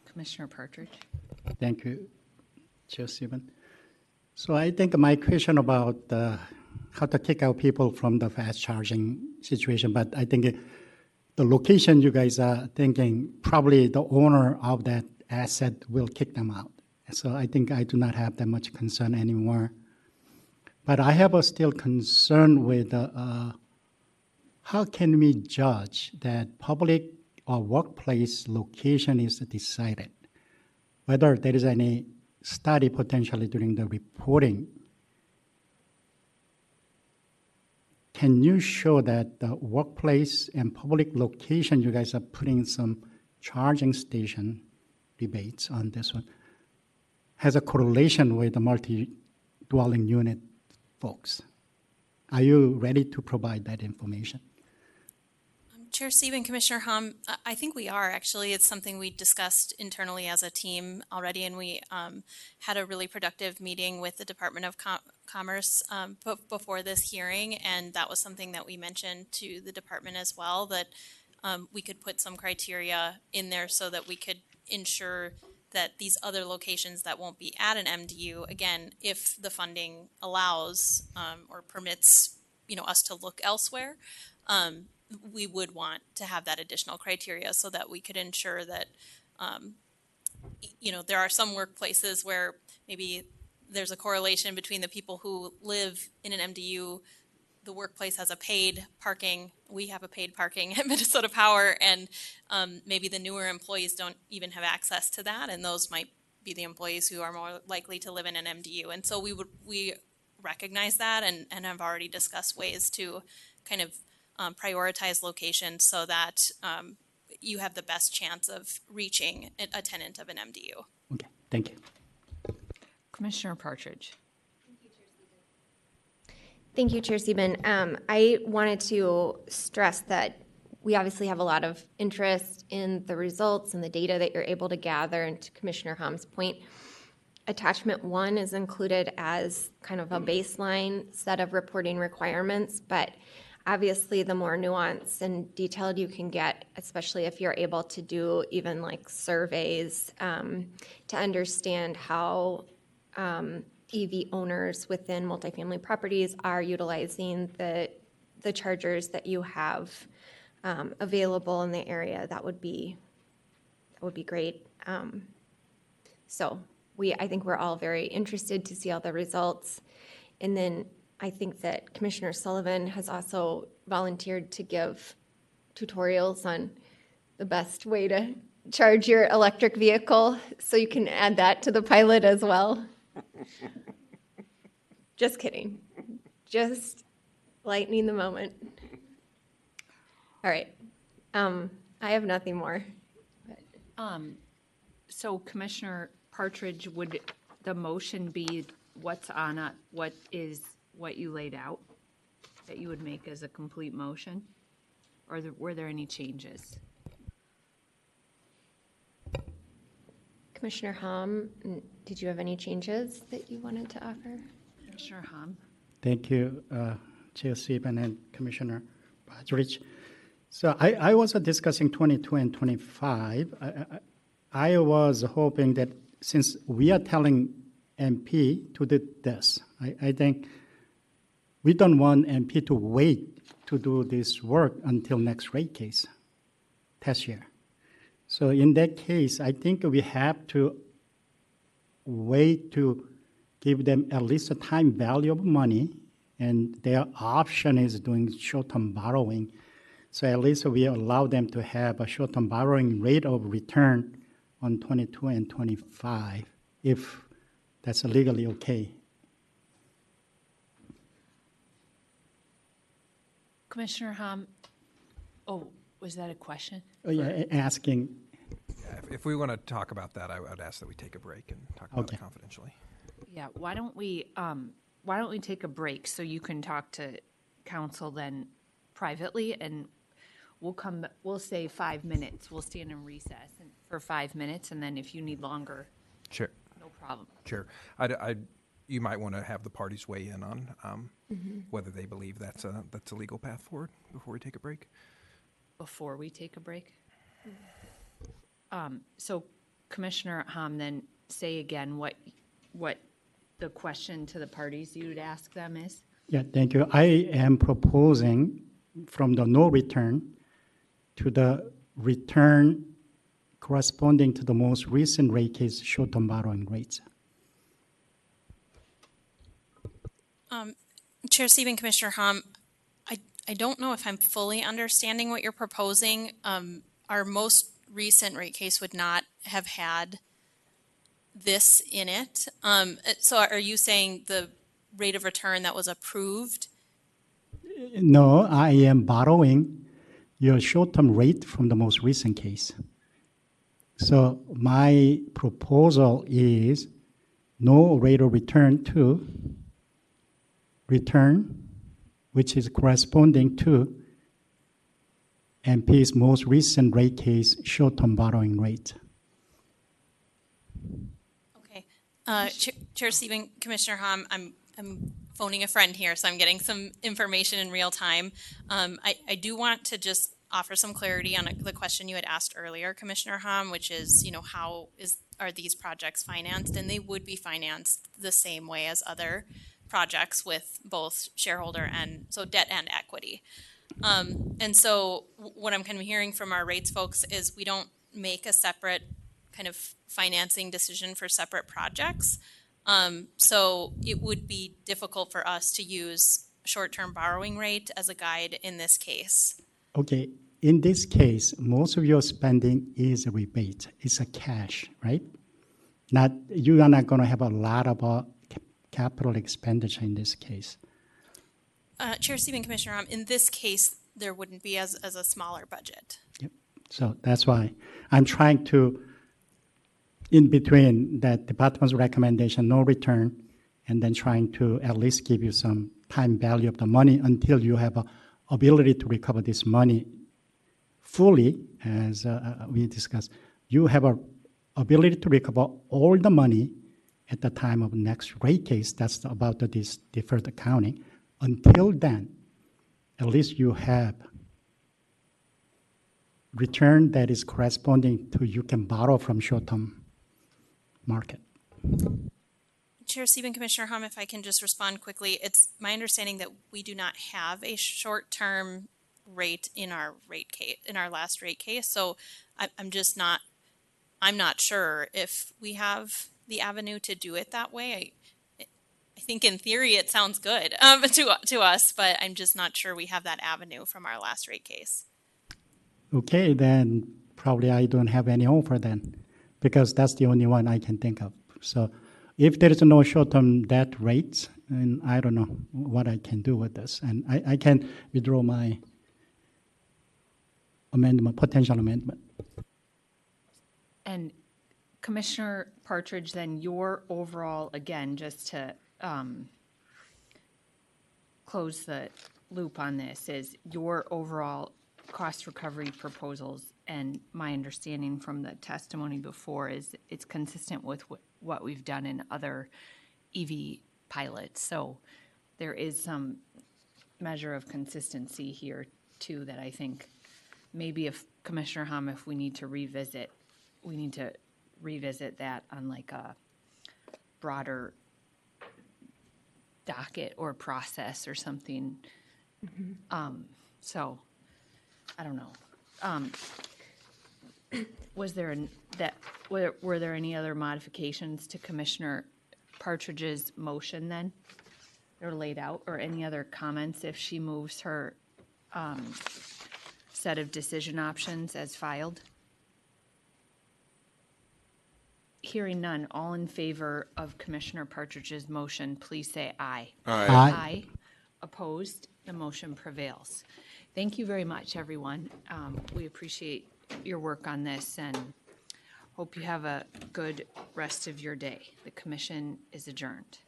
Commissioner Partridge. Thank you, Chair Stephen. So I think my question about how to kick out people from the fast charging situation, but I think the location you guys are thinking, probably the owner of that asset will kick them out. So I think I do not have that much concern anymore. But I have a still concern with how can we judge that public or workplace location is decided, whether there is any study potentially during the reporting. Can you show that the workplace and public location, you guys are putting some charging station debates on this one, has a correlation with the multi-dwelling unit folks? Are you ready to provide that information? Chair Stephen, Commissioner Hom, I think we are actually. It's something we discussed internally as a team already, and we had a really productive meeting with the Department of Commerce before this hearing, and that was something that we mentioned to the department as well, that we could put some criteria in there so that we could ensure that these other locations that won't be at an MDU, again, if the funding allows or permits, us to look elsewhere, we would want to have that additional criteria so that we could ensure that, there are some workplaces where maybe there's a correlation between the people who live in an MDU, the workplace has a paid parking, we have a paid parking at Minnesota Power, and maybe the newer employees don't even have access to that, and those might be the employees who are more likely to live in an MDU. And so we recognize that and have already discussed ways to kind of prioritize locations so that you have the best chance of reaching a tenant of an MDU. Okay, thank you. Commissioner Partridge. Thank you, Chair Stephen. I wanted to stress that we obviously have a lot of interest in the results and the data that you're able to gather, and to Commissioner Hom's point, attachment 1 is included as kind of a baseline set of reporting requirements, but obviously the more nuanced and detailed you can get, especially if you're able to do even like surveys to understand how EV owners within multifamily properties are utilizing the chargers that you have available in the area, that would be great. So I think we're all very interested to see all the results. And then I think that Commissioner Sullivan has also volunteered to give tutorials on the best way to charge your electric vehicle. So you can add that to the pilot as well. Just kidding. Just lightening the moment. All right. I have nothing more. So Commissioner Partridge, would the motion be what's on it, what you laid out, that you would make as a complete motion? Or were there any changes? Commissioner Hom, did you have any changes that you wanted to offer? Commissioner Hom. Thank you, Chair Sieben and Commissioner Partridge. So I was discussing 22 and 25. I was hoping that since we are telling MP to do this, I think we don't want MP to wait to do this work until next rate case, test year. So in that case, I think we have to wait to give them at least a time value of money, and their option is doing short-term borrowing. So at least we allow them to have a short-term borrowing rate of return on 22 and 25, if that's legally okay. Commissioner Hom, was that a question? Oh, yeah, asking. Yeah, if we want to talk about that, I would ask that we take a break and talk about it confidentially. Yeah, why don't we take a break so you can talk to council then privately, and we'll say 5 minutes. We'll stand in recess for 5 minutes, and then if you need longer, sure, no problem. Sure. You might want to have the parties weigh in on whether they believe that's a legal path forward before we take a break. Before we take a break? So Commissioner Hom, then say again what the question to the parties you would ask them is? Yeah, thank you. I am proposing from the no return to the return corresponding to the most recent rate case short-term borrowing rates. Chair Sieben, Commissioner Hom, I don't know if I'm fully understanding what you're proposing. Our most recent rate case would not have had this in it. So are you saying the rate of return that was approved? No, I am borrowing your short-term rate from the most recent case. So my proposal is no rate of return to return, which is corresponding to MP's most recent rate case short-term borrowing rate. Okay. Chair Sieben, Commissioner Hom, I'm phoning a friend here, so I'm getting some information in real time. I do want to just offer some clarity on the question you had asked earlier, Commissioner Hom, which is, how are these projects financed? And they would be financed the same way as other projects with both shareholder and so debt and equity. And so what I'm kind of hearing from our rates folks is we don't make a separate kind of financing decision for separate projects. So it would be difficult for us to use short-term borrowing rate as a guide in this case. Okay, in this case, most of your spending is a rebate. It's a cash, right? You are not going to have a lot of capital expenditure in this case. Chair Sieben, Commissioner Hom, in this case, there wouldn't be as a smaller budget. Yep. So that's why I'm trying to, in between that department's recommendation, no return, and then trying to at least give you some time value of the money until you have a ability to recover this money fully, as we discussed. You have a ability to recover all the money at the time of next rate case, that's about this deferred accounting. Until then, at least you have return that is corresponding to you can borrow from short-term market. Chair Sieben, Commissioner Hom, if I can just respond quickly, it's my understanding that we do not have a short-term rate in our rate case, in our last rate case. So I'm not sure if we have the avenue to do it that way. I think in theory it sounds good to us, but I'm just not sure we have that avenue from our last rate case. Okay, then probably I don't have any offer then, because that's the only one I can think of. So if there is no short-term debt rates, and I don't know what I can do with this. And I can withdraw my amendment, potential amendment. And Commissioner Partridge, then your overall, again, just to close the loop on this, is your overall cost recovery proposals, and my understanding from the testimony before is it's consistent with what we've done in other EV pilots. So there is some measure of consistency here too that I think maybe if Commissioner Hom, if we need to revisit that on like a broader docket or process or something. So I don't know. Were there any other modifications to Commissioner Partridge's motion then? They're laid out, or any other comments if she moves her set of decision options as filed? Hearing none, all in favor of Commissioner Partridge's motion, please say aye. Aye. Aye. Aye. Opposed? The motion prevails. Thank you very much, everyone. We appreciate your work on this and hope you have a good rest of your day. The commission is adjourned.